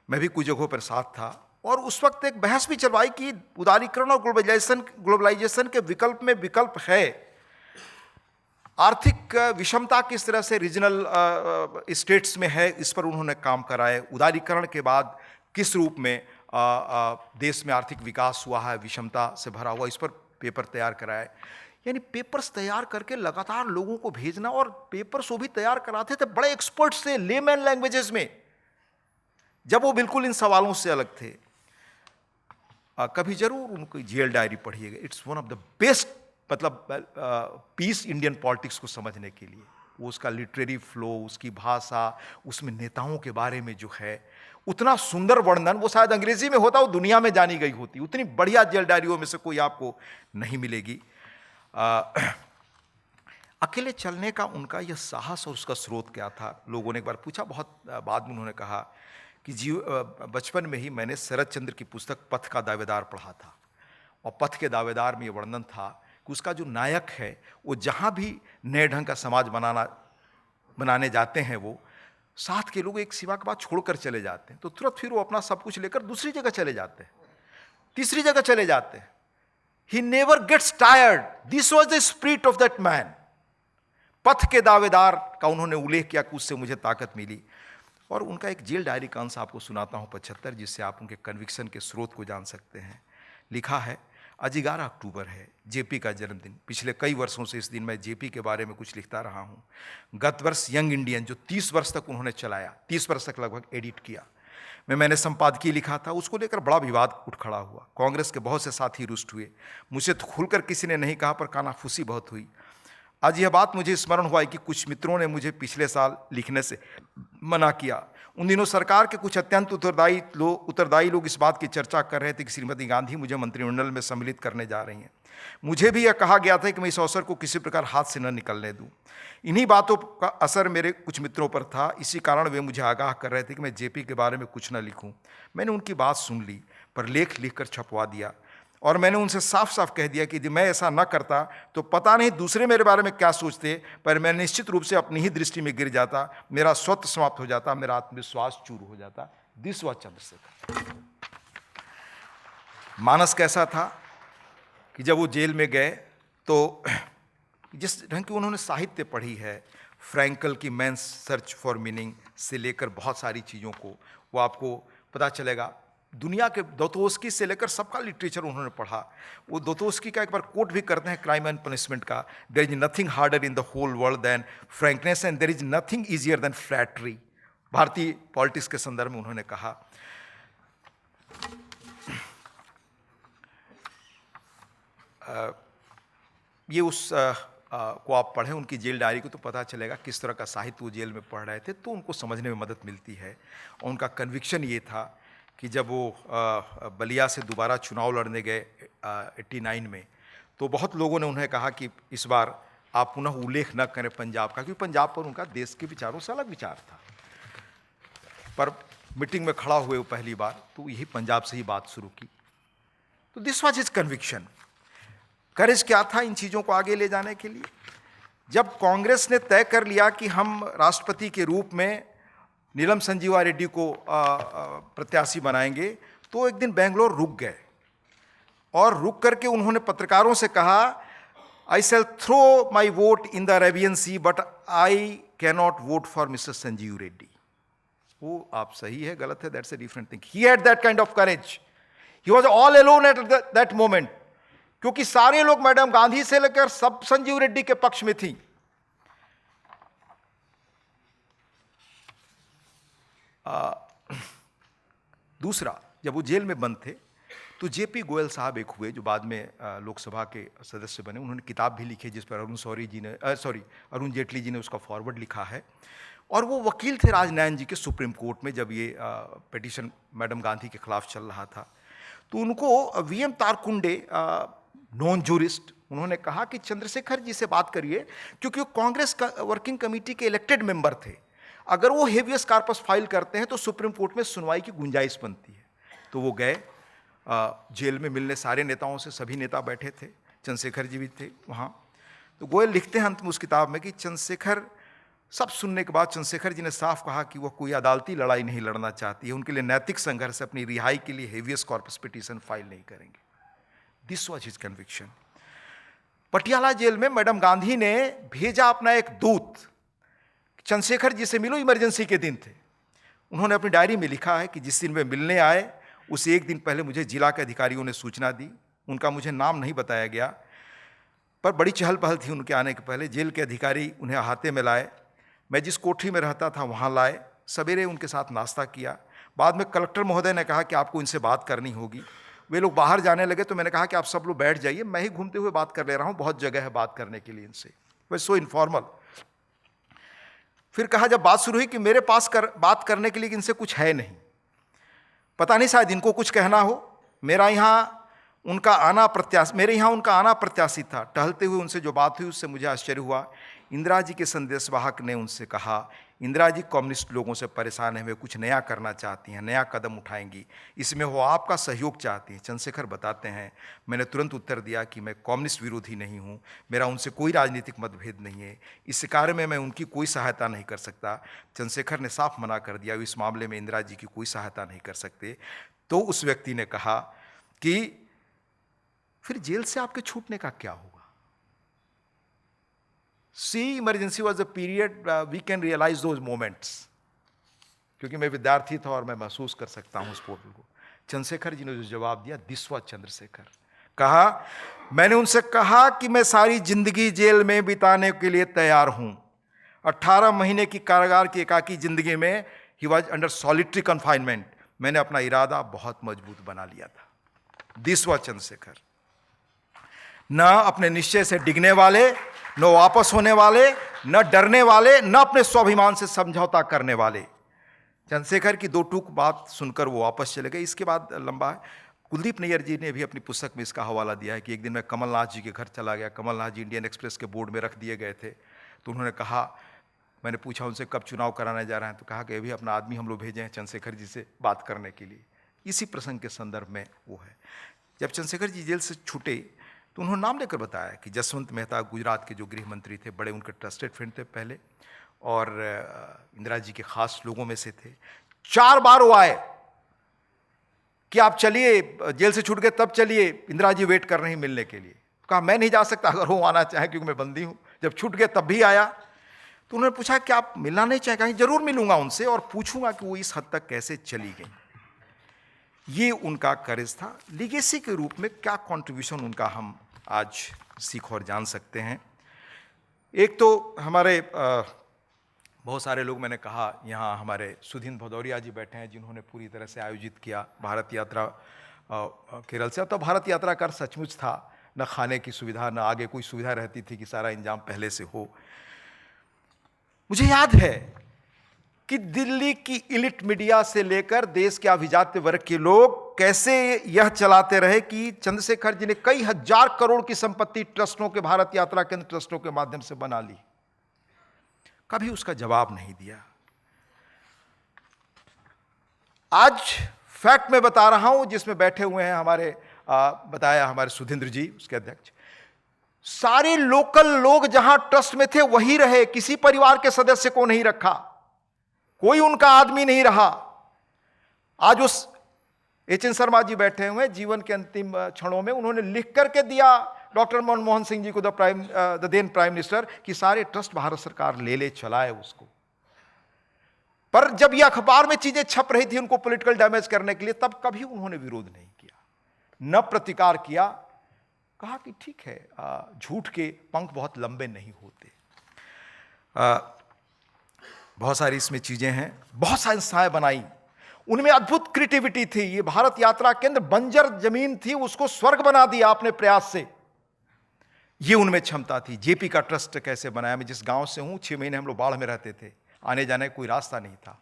मैं भी कुछ जगहों पर साथ था। और उस वक्त एक बहस भी चलवाई कि उदारीकरण और ग्लोबलाइजेशन के विकल्प में विकल्प है। आर्थिक विषमता किस तरह से रीजनल स्टेट्स में है, इस पर उन्होंने काम कराए। उदारीकरण के बाद किस रूप में देश में आर्थिक विकास हुआ है, विषमता से भरा हुआ, इस पर पेपर तैयार कराए। यानी पेपर्स तैयार करके लगातार लोगों को भेजना, और पेपर्स वो भी तैयार कराते थे बड़े एक्सपर्ट्स से, लेमैन लैंग्वेजेस में, जब वो बिल्कुल इन सवालों से अलग थे। कभी जरूर उनकी जेल डायरी पढ़िएगा। It's one of the best, मतलब पीस इंडियन पॉलिटिक्स को समझने के लिए। वो उसका लिटरेरी फ्लो, उसकी भाषा, उसमें नेताओं के बारे में जो है उतना सुंदर वर्णन, वो शायद अंग्रेजी में होता, वो दुनिया में जानी गई होती। उतनी बढ़िया जेल डायरियों में से कोई आपको नहीं मिलेगी। अकेले चलने का उनका यह साहस और उसका स्रोत क्या था? लोगों ने एक बार पूछा, बहुत बाद में उन्होंने कहा कि बचपन में ही मैंने शरद चंद्र की पुस्तक पथ का दावेदार पढ़ा था, और पथ के दावेदार में यह वर्णन था कि उसका जो नायक है वो जहाँ भी नए ढंग का समाज बनाने जाते हैं, वो साथ के लोग एक सिवा के बाद छोड़कर चले जाते हैं, तो तुरंत फिर वो अपना सब कुछ लेकर दूसरी जगह चले जाते हैं, तीसरी जगह चले जाते हैं। He never gets tired. This was the spirit of that man. पथ के दावेदार का उन्होंने उल्लेख किया कि उससे मुझे ताकत मिली। और उनका एक जेल डायरी का अंश आपको सुनाता हूं 75, जिससे आप उनके कन्विक्शन के स्रोत को जान सकते हैं। लिखा है, आज 11 अक्टूबर है, जेपी का जन्मदिन। पिछले कई वर्षों से इस दिन मैं जेपी के बारे में कुछ लिखता रहा हूँ। गत वर्ष यंग इंडियन जो 30 वर्ष तक उन्होंने चलाया, 30 वर्ष तक लगभग एडिट किया, मैंने संपादकीय लिखा था, उसको लेकर बड़ा विवाद उठ खड़ा हुआ। कांग्रेस के बहुत से साथी रुष्ट हुए, मुझसे तो खुलकर किसी ने नहीं कहा, पर कानाफूसी बहुत हुई। आज यह बात मुझे स्मरण हुआ है कि कुछ मित्रों ने मुझे पिछले साल लिखने से मना किया। उन दिनों सरकार के कुछ अत्यंत उत्तरदायी लोग इस बात की चर्चा कर रहे थे कि श्रीमती गांधी मुझे मंत्रिमंडल में सम्मिलित करने जा रही हैं। मुझे भी यह कहा गया था कि मैं इस अवसर को किसी प्रकार हाथ से न निकलने दूं। इन्हीं बातों का असर मेरे कुछ मित्रों पर था, इसी कारण वे मुझे आगाह कर रहे थे कि मैं जेपी के बारे में कुछ न लिखूं। मैंने उनकी बात सुन ली, पर लेख लिखकर छपवा दिया, और मैंने उनसे साफ साफ कह दिया कि यदि मैं ऐसा न करता तो पता नहीं दूसरे मेरे बारे में क्या सोचते, पर मैं निश्चित रूप से अपनी ही दृष्टि में गिर जाता, मेरा स्वत्व समाप्त हो जाता, मेरा आत्मविश्वास चूर हो जाता। This was Chandrashekhar. मानस कैसा था कि जब वो जेल में गए तो जिस ढंग की उन्होंने साहित्य पढ़ी है, फ्रैंकल की मैन्स सर्च फॉर मीनिंग से लेकर बहुत सारी चीज़ों को, वो आपको पता चलेगा। दुनिया के दोस्तोवस्की से लेकर सबका लिटरेचर उन्होंने पढ़ा। वो दोस्तोवस्की का एक बार कोट भी करते हैं क्राइम एंड पनिशमेंट का, there is nothing harder in the whole world than frankness and there is nothing easier than flattery. भारतीय पॉलिटिक्स के संदर्भ में उन्होंने कहा। ये उस को आप पढ़ें, उनकी जेल डायरी को, तो पता चलेगा किस तरह का साहित्य वो जेल में पढ़ रहे थे, तो उनको समझने में मदद मिलती है। और उनका कन्विक्शन ये था कि जब वो बलिया से दोबारा चुनाव लड़ने गए 89 में, तो बहुत लोगों ने उन्हें कहा कि इस बार आप पुनः उल्लेख न करें पंजाब का, क्योंकि पंजाब पर उनका देश के विचारों से अलग विचार था। पर मीटिंग में खड़ा हुए वो पहली बार, तो यही पंजाब से ही बात शुरू की। तो दिस वाज हिज कन्विक्शन। करेज क्या था इन चीज़ों को आगे ले जाने के लिए? जब कांग्रेस ने तय कर लिया कि हम राष्ट्रपति के रूप में नीलम संजीवा रेड्डी को प्रत्याशी बनाएंगे, तो एक दिन बेंगलोर रुक गए, और रुक करके उन्होंने पत्रकारों से कहा, I shall throw my vote in the Arabian Sea but I can not vote for mister Sanjeev Reddy. वो आप सही है गलत है, that's a different thing. He had that kind of courage. He was all alone at that moment, क्योंकि सारे लोग madam Gandhi से लेकर सब संजीव रेड्डी के पक्ष में थी। दूसरा, जब वो जेल में बंद थे तो जेपी गोयल साहब एक हुए, जो बाद में लोकसभा के सदस्य बने। उन्होंने किताब भी लिखी जिस पर अरुण जेटली जी ने उसका फॉरवर्ड लिखा है। और वो वकील थे राजनयन जी के सुप्रीम कोर्ट में, जब ये पिटीशन मैडम गांधी के खिलाफ चल रहा था। तो उनको वीएम तारकुंडे, नॉन जूरिस्ट, उन्होंने कहा कि चंद्रशेखर जी से बात करिए, क्योंकि वो कांग्रेस का वर्किंग कमेटी के इलेक्टेड मेंबर थे। अगर वो हेवियस कार्पस फाइल करते हैं तो सुप्रीम कोर्ट में सुनवाई की गुंजाइश बनती है। तो वो गए जेल में मिलने सारे नेताओं से, सभी नेता बैठे थे, चंद्रशेखर जी भी थे वहाँ। तो गोयल लिखते हैं अंत में उस किताब में कि चंद्रशेखर, सब सुनने के बाद चंद्रशेखर जी ने साफ कहा कि वह कोई अदालती लड़ाई नहीं लड़ना चाहती है, उनके लिए नैतिक संघर्ष, अपनी रिहाई के लिए हेवियस कॉर्पस पिटीशन फाइल नहीं करेंगे। This was his conviction. Patiala jail में मैडम गांधी ने भेजा अपना एक दूत, चंद्रशेखर जी से मिलो, इमरजेंसी के दिन थे। उन्होंने अपनी डायरी में लिखा है कि जिस दिन वे मिलने आए उसे एक दिन पहले मुझे जिला के अधिकारियों ने सूचना दी। उनका मुझे नाम नहीं बताया गया, पर बड़ी चहल पहल थी उनके आने के पहले। जेल के अधिकारी उन्हें अहाते में लाए, मैं जिस कोठरी में रहता था वहाँ लाए, सवेरे उनके साथ नाश्ता किया। बाद में कलेक्टर महोदय ने कहा कि आपको इनसे बात करनी होगी। वे लोग बाहर जाने लगे तो मैंने कहा कि आप सब लोग बैठ जाइए, मैं ही घूमते हुए बात कर ले रहा हूँ, बहुत जगह है बात करने के लिए इनसे। वह सो इनफॉर्मल। फिर कहा जब बात शुरू हुई कि मेरे पास बात करने के लिए इनसे कुछ है नहीं, पता नहीं शायद इनको कुछ कहना हो। मेरे यहाँ उनका आना प्रत्याशित था। टहलते हुए उनसे जो बात हुई उससे मुझे आश्चर्य हुआ। इंदिरा जी के संदेशवाहक ने उनसे कहा, इंदिरा जी कम्युनिस्ट लोगों से परेशान है, वे कुछ नया करना चाहती हैं, नया कदम उठाएंगी, इसमें वो आपका सहयोग चाहती हैं। चंद्रशेखर बताते हैं, मैंने तुरंत उत्तर दिया कि मैं कम्युनिस्ट विरोधी नहीं हूँ, मेरा उनसे कोई राजनीतिक मतभेद नहीं है, इस कार्य में मैं उनकी कोई सहायता नहीं कर सकता। चंद्रशेखर ने साफ मना कर दिया, इस मामले में इंदिरा जी की कोई सहायता नहीं कर सकते। तो उस व्यक्ति ने कहा कि फिर जेल से आपके छूटने का क्या होगा? See, emergency was a period we can realize those moments. क्योंकि मैं विद्यार्थी था और मैं महसूस कर सकता हूँ उस पोर्टल को। चंद्रशेखर जी ने जो जवाब दिया, दिस वाज चंद्रशेखर। कहा, मैंने उनसे कहा कि मैं सारी जिंदगी जेल में बिताने के लिए तैयार हूं। 18 महीने की कारागार की एकाकी जिंदगी में he was under solitary confinement. मैंने अपना इरादा बहुत मजबूत बना लिया था। दिस वॉज चंद्रशेखर, न अपने निश्चय से डिगने वाले, न वापस होने वाले, न डरने वाले, न अपने स्वाभिमान से समझौता करने वाले। चंद्रशेखर की दो टूक बात सुनकर वो वापस चले गए। इसके बाद लंबा है। कुलदीप नैयर जी ने भी अपनी पुस्तक में इसका हवाला दिया है कि एक दिन मैं कमलनाथ जी के घर चला गया। कमलनाथ जी इंडियन एक्सप्रेस के बोर्ड में रख दिए गए थे। तो उन्होंने कहा, मैंने पूछा उनसे कब चुनाव कराने जा रहे हैं, तो कहा कि अभी अपना आदमी हम लोग भेजे हैं चंद्रशेखर जी से बात करने के लिए। इसी प्रसंग के संदर्भ में वो है। जब चंद्रशेखर जी जेल से छूटे तो उन्होंने नाम लेकर बताया कि जसवंत मेहता गुजरात के जो गृह मंत्री थे, बड़े उनके ट्रस्टेड फ्रेंड थे पहले, और इंदिरा जी के खास लोगों में से थे। 4 बार वो आए कि आप चलिए, जेल से छूट गए तब चलिए, इंदिरा जी वेट कर रही मिलने के लिए। कहा मैं नहीं जा सकता, अगर वो आना चाहे, क्योंकि मैं बंदी हूं। जब छूट गए तब भी आया। तो उन्होंने पूछा कि आप मिलना नहीं चाहे? कहा जरूर मिलूंगा उनसे और पूछूंगा कि वो इस हद तक कैसे चली गई। ये उनका करेज था। लीगेसी के रूप में क्या कंट्रीब्यूशन उनका हम आज सीख और जान सकते हैं। एक तो हमारे बहुत सारे लोग, मैंने कहा यहाँ हमारे सुधींद्र भदौरिया जी बैठे हैं, जिन्होंने पूरी तरह से आयोजित किया भारत यात्रा केरल से। तो भारत यात्रा का सचमुच था, न खाने की सुविधा, न आगे कोई सुविधा रहती थी कि सारा इंतजाम पहले से हो। मुझे याद है कि दिल्ली की इलिट मीडिया से लेकर देश के अभिजात्य वर्ग के लोग कैसे यह चलाते रहे कि चंद्रशेखर जी ने कई हजार करोड़ की संपत्ति ट्रस्टों के, भारत यात्रा केंद्र ट्रस्टों के माध्यम से बना ली। कभी उसका जवाब नहीं दिया। आज फैक्ट में बता रहा हूं, जिसमें बैठे हुए हैं हमारे बताया हमारे सुधींद्र जी, उसके अध्यक्ष। सारे लोकल लोग जहां ट्रस्ट में थे वही रहे, किसी परिवार के सदस्य को नहीं रखा, कोई उनका आदमी नहीं रहा। आज उस एच.एन. शर्मा जी बैठे हुए, जीवन के अंतिम क्षणों में उन्होंने लिख करके दिया डॉक्टर मनमोहन सिंह जी को, द देन प्राइम मिनिस्टर, कि सारे ट्रस्ट भारत सरकार ले चलाए उसको। पर जब यह अखबार में चीजें छप रही थी उनको पॉलिटिकल डैमेज करने के लिए, तब कभी उन्होंने विरोध नहीं किया, न प्रतिकार किया। कहा कि ठीक है, झूठ के पंख बहुत लंबे नहीं होते। बहुत सारी इसमें चीजें हैं। बहुत सारी संस्थाएं बनाई, उनमें अद्भुत क्रिएटिविटी थी। ये भारत यात्रा केंद्र बंजर जमीन थी, उसको स्वर्ग बना दिया अपने प्रयास से। ये उनमें क्षमता थी। जेपी का ट्रस्ट कैसे बनाया। मैं जिस गांव से हूं, 6 महीने हम लोग बाढ़ में रहते थे, आने जाने का कोई रास्ता नहीं था।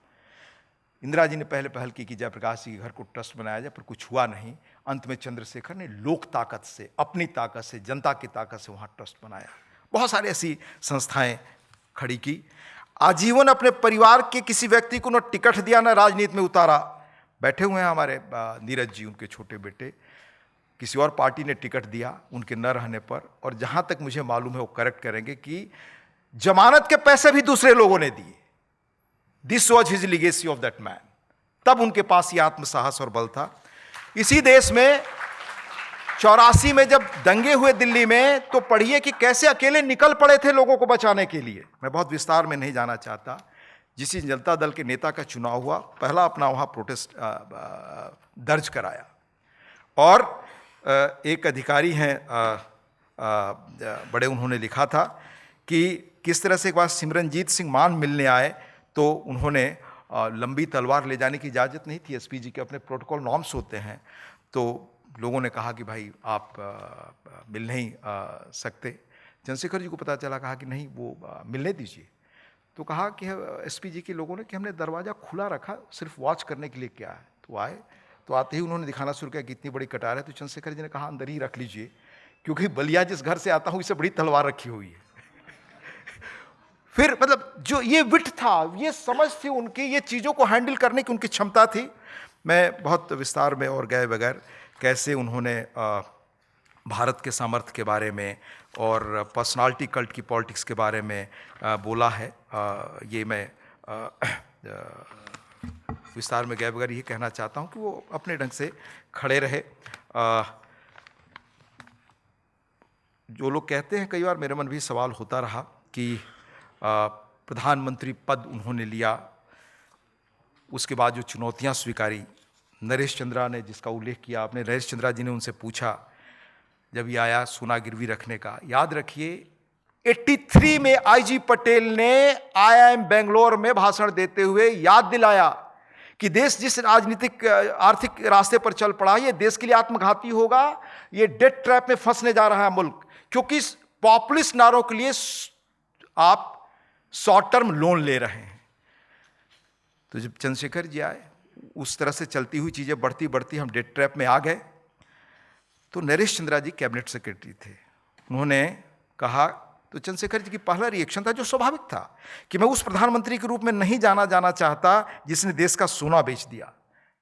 इंदिरा जी ने पहले पहल की कि जयप्रकाश जी के घर को ट्रस्ट बनाया जाए, पर कुछ हुआ नहीं। अंत में चंद्रशेखर ने लोक ताकत से, अपनी ताकत से, जनता की ताकत से वहां ट्रस्ट बनाया। बहुत सारी ऐसी संस्थाएं खड़ी की। आजीवन अपने परिवार के किसी व्यक्ति को न टिकट दिया, न राजनीति में उतारा। बैठे हुए हैं हमारे नीरज जी, उनके छोटे बेटे, किसी और पार्टी ने टिकट दिया उनके न रहने पर, और जहां तक मुझे मालूम है वो करेक्ट करेंगे कि जमानत के पैसे भी दूसरे लोगों ने दिए। This was his legacy of that man. तब उनके पास ये आत्मसाहस और बल था। इसी देश में 84 में जब दंगे हुए दिल्ली में, तो पढ़िए कि कैसे अकेले निकल पड़े थे लोगों को बचाने के लिए। मैं बहुत विस्तार में नहीं जाना चाहता। जिस जनता दल के नेता का चुनाव हुआ, पहला अपना वहां प्रोटेस्ट दर्ज कराया। और एक अधिकारी हैं बड़े, उन्होंने लिखा था कि किस तरह से एक बार सिमरनजीत सिंह मान मिलने आए तो उन्होंने लंबी तलवार ले जाने की इजाज़त नहीं थी। एसपी जी के अपने प्रोटोकॉल नॉर्म्स होते हैं। तो लोगों ने कहा कि भाई आप मिल नहीं सकते। चंद्रशेखर जी को पता चला, कहा कि नहीं वो मिलने दीजिए। तो कहा कि एसपी जी के लोगों ने कि हमने दरवाज़ा खुला रखा, सिर्फ वॉच करने के लिए क्या है। तो आए, तो आते ही उन्होंने दिखाना शुरू किया कि इतनी बड़ी कटार है। तो चंद्रशेखर जी ने कहा अंदर ही रख लीजिए, क्योंकि बलिया जिस घर से आता हूँ इससे बड़ी तलवार रखी हुई है। फिर मतलब जो ये विट था, ये समझ थी उनकी, ये चीज़ों को हैंडल करने की उनकी क्षमता थी। मैं बहुत विस्तार में और गए बगैर कैसे उन्होंने भारत के सामर्थ्य के बारे में और पर्सनालिटी कल्ट की पॉलिटिक्स के बारे में बोला है, ये मैं विस्तार में गए बगैर ये कहना चाहता हूँ कि वो अपने ढंग से खड़े रहे। जो लोग कहते हैं, कई बार मेरे मन भी सवाल होता रहा कि प्रधानमंत्री पद उन्होंने लिया, उसके बाद जो चुनौतियां स्वीकारी। नरेश चंद्रा ने जिसका उल्लेख किया आपने, नरेश चंद्रा जी ने उनसे पूछा जब ये आया सोना गिरवी रखने का, याद रखिए 83 में आईजी पटेल ने आईआईएम बेंगलोर में भाषण देते हुए याद दिलाया कि देश जिस राजनीतिक आर्थिक रास्ते पर चल पड़ा, ये देश के लिए आत्मघाती होगा, ये डेट ट्रैप में फंसने जा रहा है मुल्क, क्योंकि पॉपुलिस्ट नारों के लिए आप शॉर्ट टर्म लोन ले रहे हैं। तो जब चंद्रशेखर जी आए, उस तरह से चलती हुई चीजें बढ़ती बढ़ती हम डेट ट्रैप में आ गए। तो नरेश चंद्रा जी कैबिनेट सेक्रेटरी थे, उन्होंने कहा, तो चंद्रशेखर जी की पहला रिएक्शन था जो स्वाभाविक था कि मैं उस प्रधानमंत्री के रूप में नहीं जाना चाहता जिसने देश का सोना बेच दिया।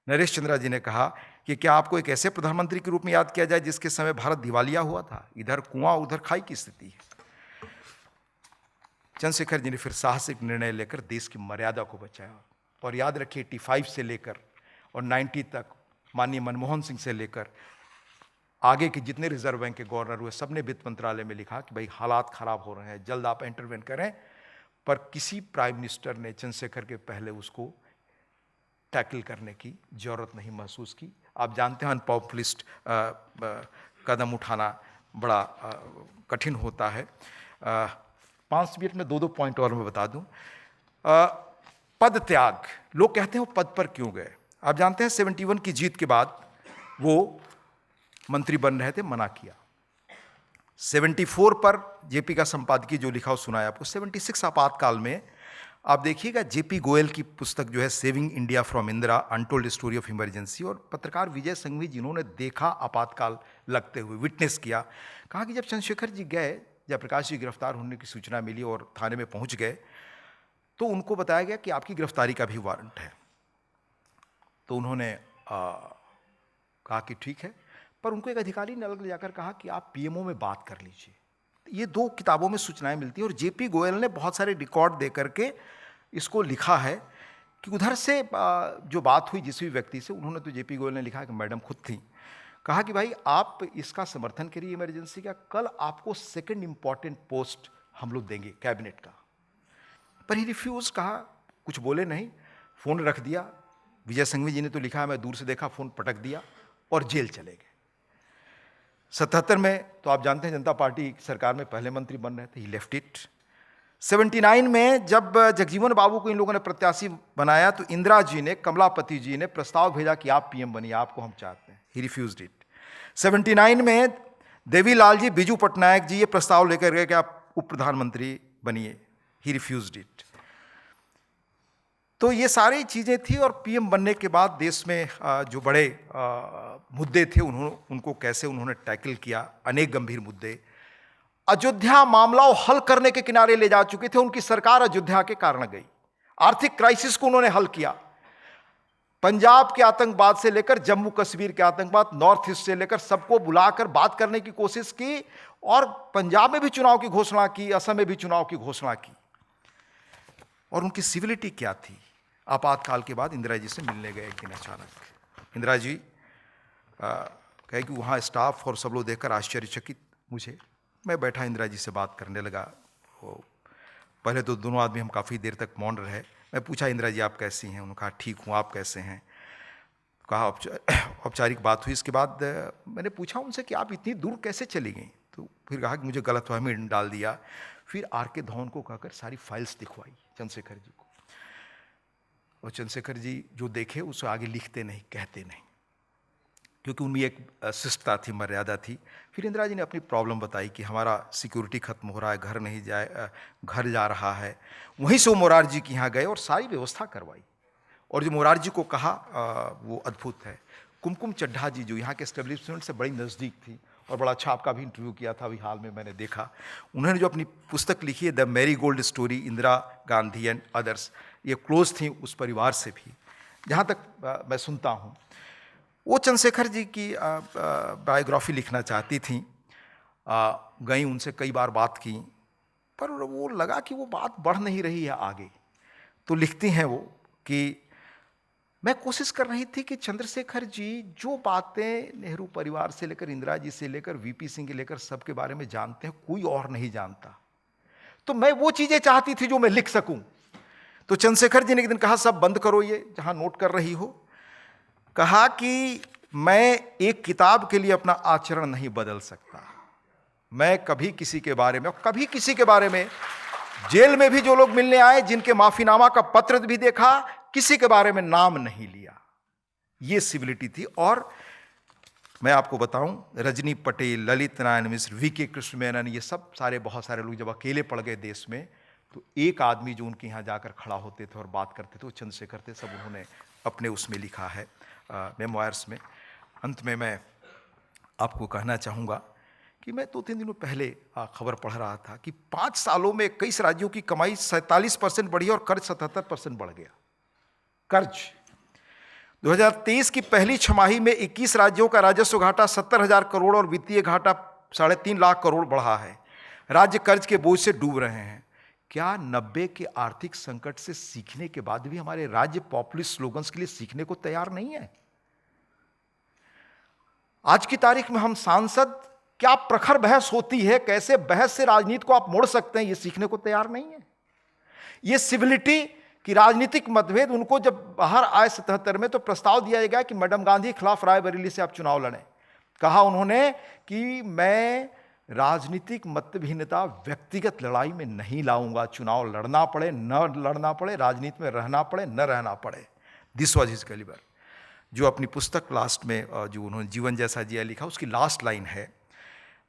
नरेश चंद्रा जी ने कहा कि क्या आपको एक ऐसे प्रधानमंत्री के रूप में याद किया जाए जिसके समय भारत दिवालिया हुआ था, इधर कुआं उधर खाई की स्थिति है। चंद्रशेखर जी ने फिर साहसिक निर्णय लेकर देश की मर्यादा को बचाया। और याद रखिए 85 से लेकर और 90 तक माननीय मनमोहन सिंह से लेकर आगे के जितने रिजर्व बैंक के गवर्नर हुए, सबने वित्त मंत्रालय में लिखा कि भाई हालात खराब हो रहे हैं, जल्द आप इंटरवेन करें। पर किसी प्राइम मिनिस्टर ने चंद्रशेखर के पहले उसको टैकल करने की जरूरत नहीं महसूस की। आप जानते हैं अनपॉपुलिस्ट कदम उठाना बड़ा कठिन होता है। 5 मिनट में 2 पॉइंट और मैं बता दूं। पद त्याग, लोग कहते हैं वो पद पर क्यों गए। आप जानते हैं 71 की जीत के बाद वो मंत्री बन रहे थे, मना किया। 74 पर जेपी का संपादकीय जो लिखा वो सुनाया आपको। 76 आपातकाल में आप देखिएगा जेपी गोयल की पुस्तक जो है saving India from Indira untold story of emergency, और पत्रकार विजय संघवी जिन्होंने देखा आपातकाल लगते हुए, विटनेस किया, कहा कि जब चंद्रशेखर जी गए, जयप्रकाश जी गिरफ्तार होने की सूचना मिली और थाने में पहुंच गए, तो उनको बताया गया कि आपकी गिरफ्तारी का भी वारंट है। तो उन्होंने कहा कि ठीक है, पर उनको एक अधिकारी ने अलग ले जाकर कहा कि आप पीएमओ में बात कर लीजिए। ये 2 किताबों में सूचनाएं मिलती हैं और जेपी गोयल ने बहुत सारे रिकॉर्ड दे करके इसको लिखा है कि उधर से जो बात हुई जिस भी व्यक्ति से, उन्होंने, तो जेपी गोयल ने लिखा कि मैडम खुद थी, कहा कि भाई आप इसका समर्थन करिए इमरजेंसी का, कल आपको सेकंड इंपॉर्टेंट पोस्ट हम लोग देंगे कैबिनेट का। पर ही रिफ्यूज, कहा, कुछ बोले नहीं, फोन रख दिया। विजय संघवी जी ने तो लिखा है मैं दूर से देखा, फोन पटक दिया और जेल चले गए। 77 में तो आप जानते हैं जनता पार्टी सरकार में पहले मंत्री बन रहे थे, ही लेफ्ट इट। 79 में जब जगजीवन बाबू को इन लोगों ने प्रत्याशी बनाया तो इंदिरा जी ने, कमलापति जी ने प्रस्ताव भेजा कि आप पीएम बनिए, आपको हम चाहते हैं, ही रिफ्यूज्ड इट। 79 में देवीलाल जी, बिजू पटनायक जी ये प्रस्ताव लेकर गए कि आप उप प्रधानमंत्री बनिए, ही रिफ्यूज्ड इट। तो ये सारी चीजें थी। और पीएम बनने के बाद देश में जो बड़े मुद्दे थे उनको कैसे उन्होंने टैकल किया, अनेक गंभीर मुद्दे। अयोध्या मामला हल करने के किनारे ले जा चुके थे, उनकी सरकार अयोध्या के कारण गई। आर्थिक क्राइसिस को उन्होंने हल किया, पंजाब के आतंकवाद से लेकर जम्मू कश्मीर के आतंकवाद, नॉर्थ ईस्ट से लेकर सबको बुलाकर बात करने की कोशिश की, और पंजाब में भी चुनाव की घोषणा की, असम में भी चुनाव की घोषणा की। और उनकी सिविलिटी क्या थी। आपातकाल के बाद इंदिरा जी से मिलने गए एक दिन अचानक। इंदिरा जी कहे कि वहाँ स्टाफ और सब लोग देखकर आश्चर्यचकित मुझे। मैं बैठा इंदिरा जी से बात करने लगा। पहले तो दोनों आदमी हम काफ़ी देर तक मौन रहे। मैं पूछा इंदिरा जी आप कैसी हैं, उन्होंने कहा ठीक हूँ, आप कैसे हैं। कहा औपचारिक बात हुई। इसके बाद मैंने पूछा उनसे कि आप इतनी दूर कैसे चली गई, तो फिर कहा कि मुझे गलतफहमी डाल दिया। फिर आर.के. धवन को कहकर सारी फाइल्स दिखवाई चंद्रशेखर जी को, और चंद्रशेखर जी जो देखे उसे आगे लिखते नहीं, कहते नहीं, क्योंकि उनमें एक शिष्टता थी, मर्यादा थी। फिर इंदिरा जी ने अपनी प्रॉब्लम बताई कि हमारा सिक्योरिटी खत्म हो रहा है, घर नहीं जाए, घर जा रहा है। वहीं से वो मोरार जी के यहाँ गए और सारी व्यवस्था करवाई। और जो मोरार जी को कहा वो अद्भुत है। कुमकुम चड्ढा जी जो यहाँ के एस्टेब्लिशमेंट से बड़ी नज़दीक थी और बड़ा अच्छा आपका भी इंटरव्यू किया था अभी हाल में मैंने देखा, उन्होंने जो अपनी पुस्तक लिखी है the Marie Gold story, Indira Gandhi and others, ये क्लोज थी उस परिवार से भी, जहाँ तक मैं सुनता हूँ। वो चंद्रशेखर जी की बायोग्राफी लिखना चाहती थी, गई उनसे कई बार बात की, पर वो लगा कि वो बात बढ़ नहीं रही है आगे। तो लिखती हैं वो कि मैं कोशिश कर रही थी कि चंद्रशेखर जी जो बातें नेहरू परिवार से लेकर इंदिरा जी से लेकर वीपी सिंह के लेकर सबके बारे में जानते हैं, कोई और नहीं जानता। तो मैं वो चीजें चाहती थी जो मैं लिख सकूं। तो चंद्रशेखर जी ने एक दिन कहा सब बंद करो ये जहां नोट कर रही हो। कहा कि मैं एक किताब के लिए अपना आचरण नहीं बदल सकता। मैं कभी किसी के बारे में, और कभी किसी के बारे में, जेल में भी जो लोग मिलने आए, जिनके माफीनामा का पत्र भी देखा, किसी के बारे में नाम नहीं लिया। ये सिविलिटी थी। और मैं आपको बताऊं, रजनी पटेल, ललित नारायण मिश्र, वीके कृष्ण मेनन, ये सब सारे बहुत सारे लोग जब अकेले पड़ गए देश में, तो एक आदमी जो उनके यहाँ जाकर खड़ा होते थे और बात करते थे, वो चंद्रशेखर थे। सब उन्होंने अपने उसमें लिखा है, मेमोयर्स में। अंत में मैं आपको कहना चाहूँगा कि मैं 2-3 दिनों पहले खबर पढ़ रहा था कि 5 सालों में 21 राज्यों की कमाई 47% बढ़ी और कर्ज 77% बढ़ गया। कर्ज 2023 की पहली छमाही में 21 राज्यों का राजस्व घाटा 70,000 करोड़ और वित्तीय घाटा 3.5 लाख करोड़ बढ़ा है। राज्य कर्ज के बोझ से डूब रहे हैं। क्या 90 के आर्थिक संकट से सीखने के बाद भी हमारे राज्य पॉपुलिस्ट स्लोगन्स के लिए सीखने को तैयार नहीं है? आज की तारीख में हम सांसद, क्या प्रखर बहस होती है, कैसे बहस से राजनीति को आप मोड़ सकते हैं, ये सीखने को तैयार नहीं है। ये सिविलिटी कि राजनीतिक मतभेद, उनको जब बाहर आए 77 में तो प्रस्ताव दिया गया कि मैडम गांधी के खिलाफ रायबरेली से आप चुनाव लड़ें। कहा उन्होंने कि मैं राजनीतिक मतभिन्नता व्यक्तिगत लड़ाई में नहीं लाऊंगा, चुनाव लड़ना पड़े न लड़ना पड़े, राजनीति में रहना पड़े न रहना पड़े। This was his calibre. जो अपनी पुस्तक लास्ट में जो उन्होंने जीवन जैसा जिया लिखा, उसकी लास्ट लाइन है,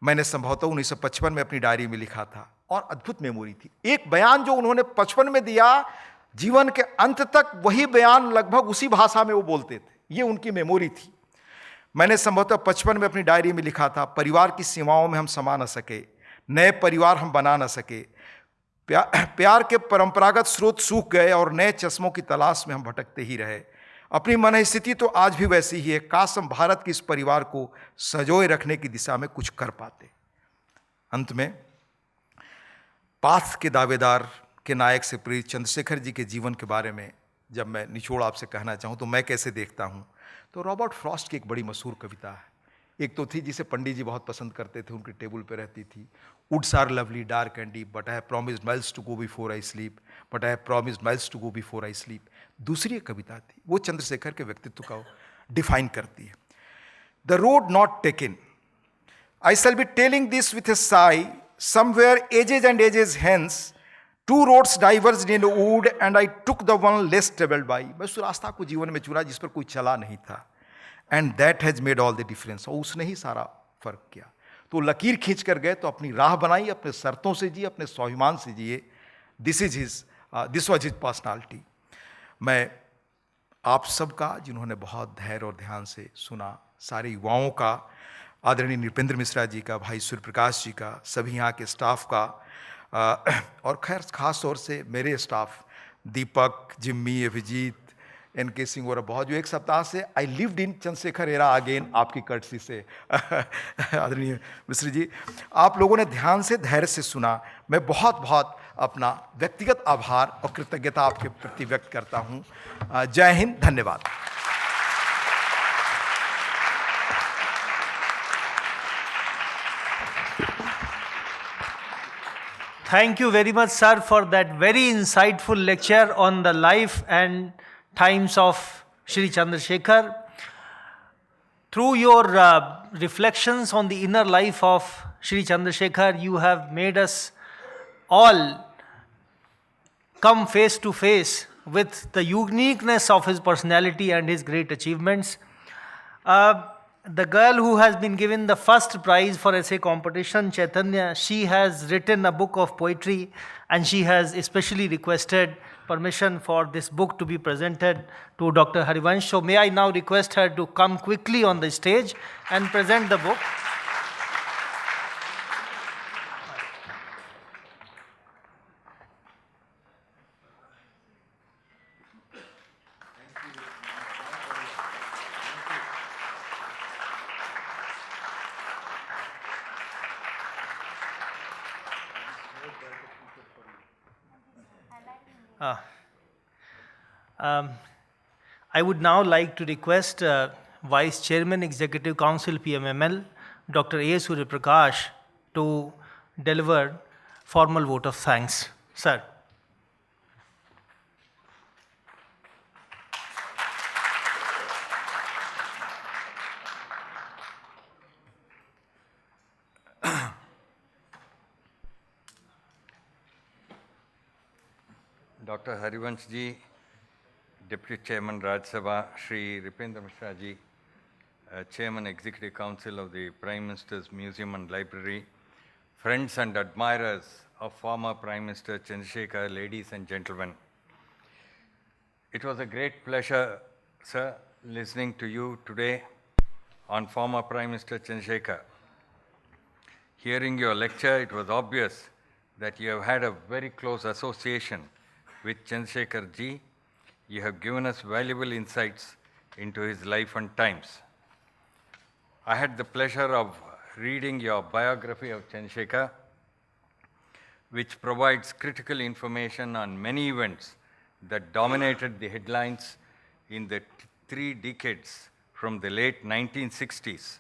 मैंने संभवतः 1955 में अपनी डायरी में लिखा था और अद्भुत मेमोरी थी। एक बयान जो उन्होंने 55 में दिया, जीवन के अंत तक वही बयान लगभग उसी भाषा में वो बोलते थे। ये उनकी मेमोरी थी। मैंने संभवतः 55 में अपनी डायरी में लिखा था, परिवार की सीमाओं में हम समा न सके, नए परिवार हम बना न सके, प्यार के परंपरागत स्रोत सूख गए और नए चश्मों की तलाश में हम भटकते ही रहे। अपनी मनस्थिति तो आज भी वैसी ही है। काश हम भारत के इस परिवार को संजोए रखने की दिशा में कुछ कर पाते। अंत में पाथ के दावेदार के नायक से प्रेरित चंद्रशेखर जी के जीवन के बारे में जब मैं निचोड़ आपसे कहना चाहूँ तो मैं कैसे देखता हूँ, तो रॉबर्ट फ्रॉस्ट की एक बड़ी मशहूर कविता है। एक तो थी जिसे पंडित जी बहुत पसंद करते थे, उनकी टेबल पे रहती थी, woods are lovely dark and deep but I have promised miles to go before I sleep, but I have promised miles to go before I sleep. दूसरी एक कविता थी, वो चंद्रशेखर के व्यक्तित्व का डिफाइन करती है। The road not taken, I shall be telling this with a sigh, somewhere ages and ages hence, two roads diverged in wood and I took the one less travelled by. मैं उस रास्ता को जीवन में चुना जिस पर कोई चला नहीं था, and that has made all the difference. और उसने ही सारा फर्क किया। तो लकीर खींच कर गए तो अपनी राह बनाई, अपने शर्तों से जिए, अपने स्वाभिमान से जिए। This was his personality. मैं आप सबका, जिन्होंने बहुत धैर्य और ध्यान से सुना, सारे युवाओं का, आदरणीय नृपेंद्र मिश्रा जी का, भाई सूर्य प्रकाश जी का, सभी यहाँ के स्टाफ का, और खैर खास तौर से मेरे स्टाफ दीपक, जिम्मी, अभिजीत, एनके सिंह और बहुत, जो एक सप्ताह से I lived in Chandrashekhar era again, आपकी कर्टसी से आदरणीय मिश्र जी, आप लोगों ने ध्यान से, धैर्य से सुना। मैं बहुत बहुत अपना व्यक्तिगत आभार और कृतज्ञता आपके प्रति व्यक्त करता हूँ। जय हिंद, धन्यवाद। Thank you very much, sir, for that very insightful lecture on the life and times of Shri Chandrasekhar. Through your reflections on the inner life of Shri Chandrasekhar, you have made us all come face to face with the uniqueness of his personality and his great achievements. The girl who has been given the first prize for essay competition, Chaitanya, she has written a book of poetry and she has especially requested permission for this book to be presented to Dr. Harivansh. So may I now request her to come quickly on the stage and present the book. I would now like to request Vice Chairman, Executive Council, PMML, Dr. A. Surya Prakash, to deliver formal vote of thanks. Sir. Dr. Harivansh ji, Deputy Chairman Rajya Sabha, Shri Ripendra Mishra ji, Chairman Executive Council of the Prime Minister's Museum and Library, friends and admirers of former Prime Minister Chandrasekhar, ladies and gentlemen. It was a great pleasure, sir, listening to you today on former Prime Minister Chandrasekhar. Hearing your lecture, it was obvious that you have had a very close association with Chandrasekhar ji. You have given us valuable insights into his life and times. I had the pleasure of reading your biography of Chandrasekhar, which provides critical information on many events that dominated the headlines in the 3 decades from the late 1960s.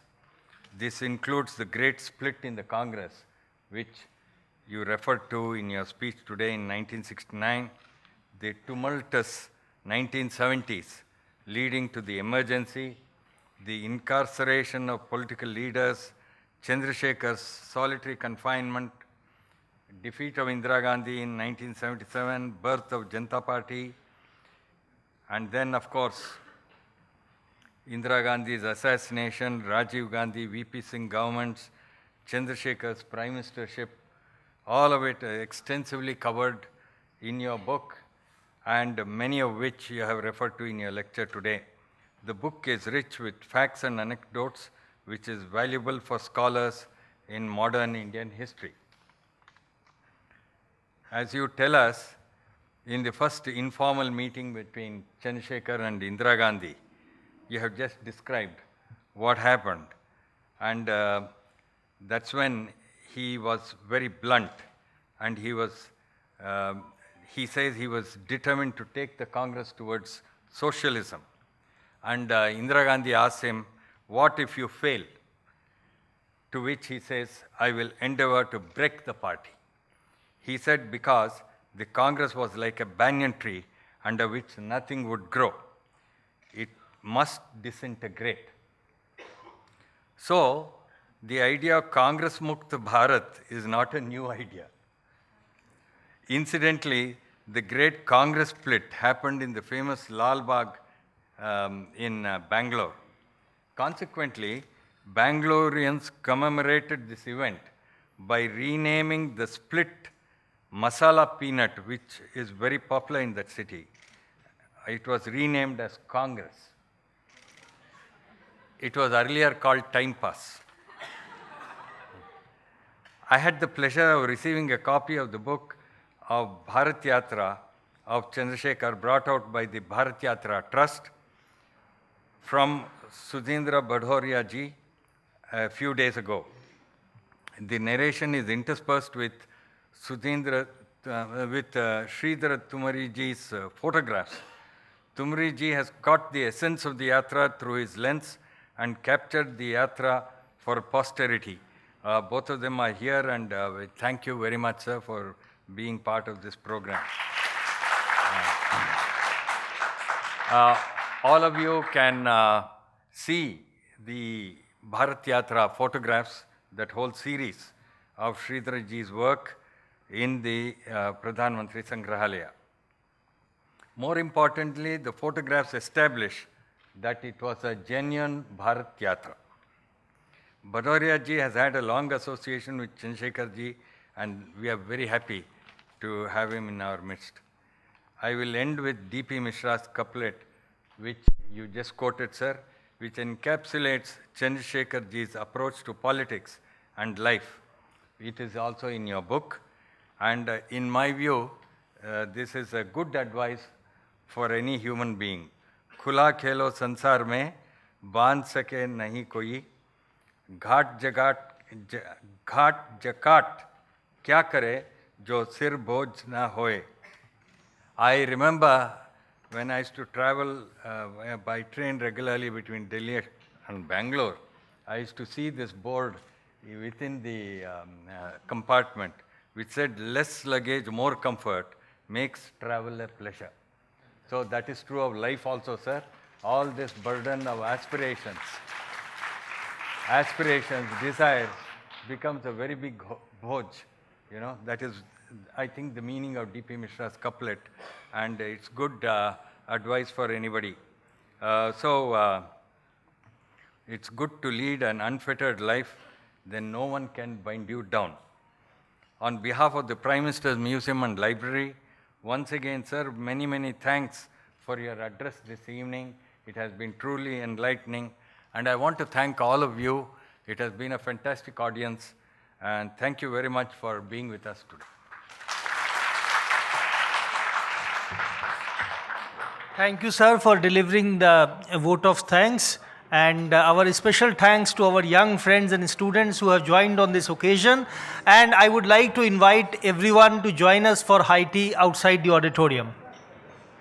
This includes the great split in the Congress, which you referred to in your speech today in 1969, the tumultuous 1970s leading to the emergency, the incarceration of political leaders, Chandrasekhar's solitary confinement, defeat of Indira Gandhi in 1977, birth of Janata Party, and then, of course, Indira Gandhi's assassination, Rajiv Gandhi, VP Singh governments, Chandrasekhar's prime ministership, all of it extensively covered in your book, and many of which you have referred to in your lecture today. The book is rich with facts and anecdotes, which is valuable for scholars in modern Indian history. As you tell us, in the first informal meeting between Chandrasekhar and Indira Gandhi, you have just described what happened. And that's when he was very blunt, and he says he was determined to take the Congress towards socialism. And Indira Gandhi asked him, "What if you fail?" To which he says, "I will endeavor to break the party." He said because the Congress was like a banyan tree under which nothing would grow. It must disintegrate. So, the idea of Congress Mukta Bharat is not a new idea. Incidentally, the great Congress split happened in the famous Lal Bagh in Bangalore. Consequently, Bangaloreans commemorated this event by renaming the split Masala Peanut, which is very popular in that city. It was renamed as Congress. It was earlier called Time Pass. I had the pleasure of receiving a copy of the book of Bharat Yatra of Chandrasekhar, brought out by the Bharat Yatra Trust from Sudhindra Badhoria ji a few days ago. The narration is interspersed with Sridhara Tumari ji's photographs. Tumari ji has caught the essence of the yatra through his lens and captured the yatra for posterity. Both of them are here, and we thank you very much, sir, for being part of this program. All of you can see the Bharat Yatra photographs, that whole series of Sridhar ji's work in the Pradhan Mantri Sangrahalaya. More importantly, the photographs establish that it was a genuine Bharat Yatra. Badhoria ji has had a long association with Chandrasekhar ji, and we are very happy to have him in our midst. I will end with D.P. Mishra's couplet, which you just quoted, sir, which encapsulates Chandrasekhar ji's approach to politics and life. It is also in your book, and in my view, this is a good advice for any human being. खुला खेलो संसार में बांध सके नहीं कोई, घाट जकाट क्या करे जो सिर बोझ ना होए. I remember when I used to travel by train regularly between Delhi and Bangalore, I used to see this board within the compartment which said, "Less luggage, more comfort makes travel a pleasure." So that is true of life also, sir. All this burden of aspirations, desires, becomes a very big boj. You know, that is I think, the meaning of D.P. Mishra's couplet, and it's good advice for anybody. It's good to lead an unfettered life, then no one can bind you down. On behalf of the Prime Minister's Museum and Library, once again, sir, many, many thanks for your address this evening. It has been truly enlightening, and I want to thank all of you. It has been a fantastic audience, and thank you very much for being with us today. Thank you, sir, for delivering the vote of thanks. And our special thanks to our young friends and students who have joined on this occasion. And I would like to invite everyone to join us for high tea outside the auditorium.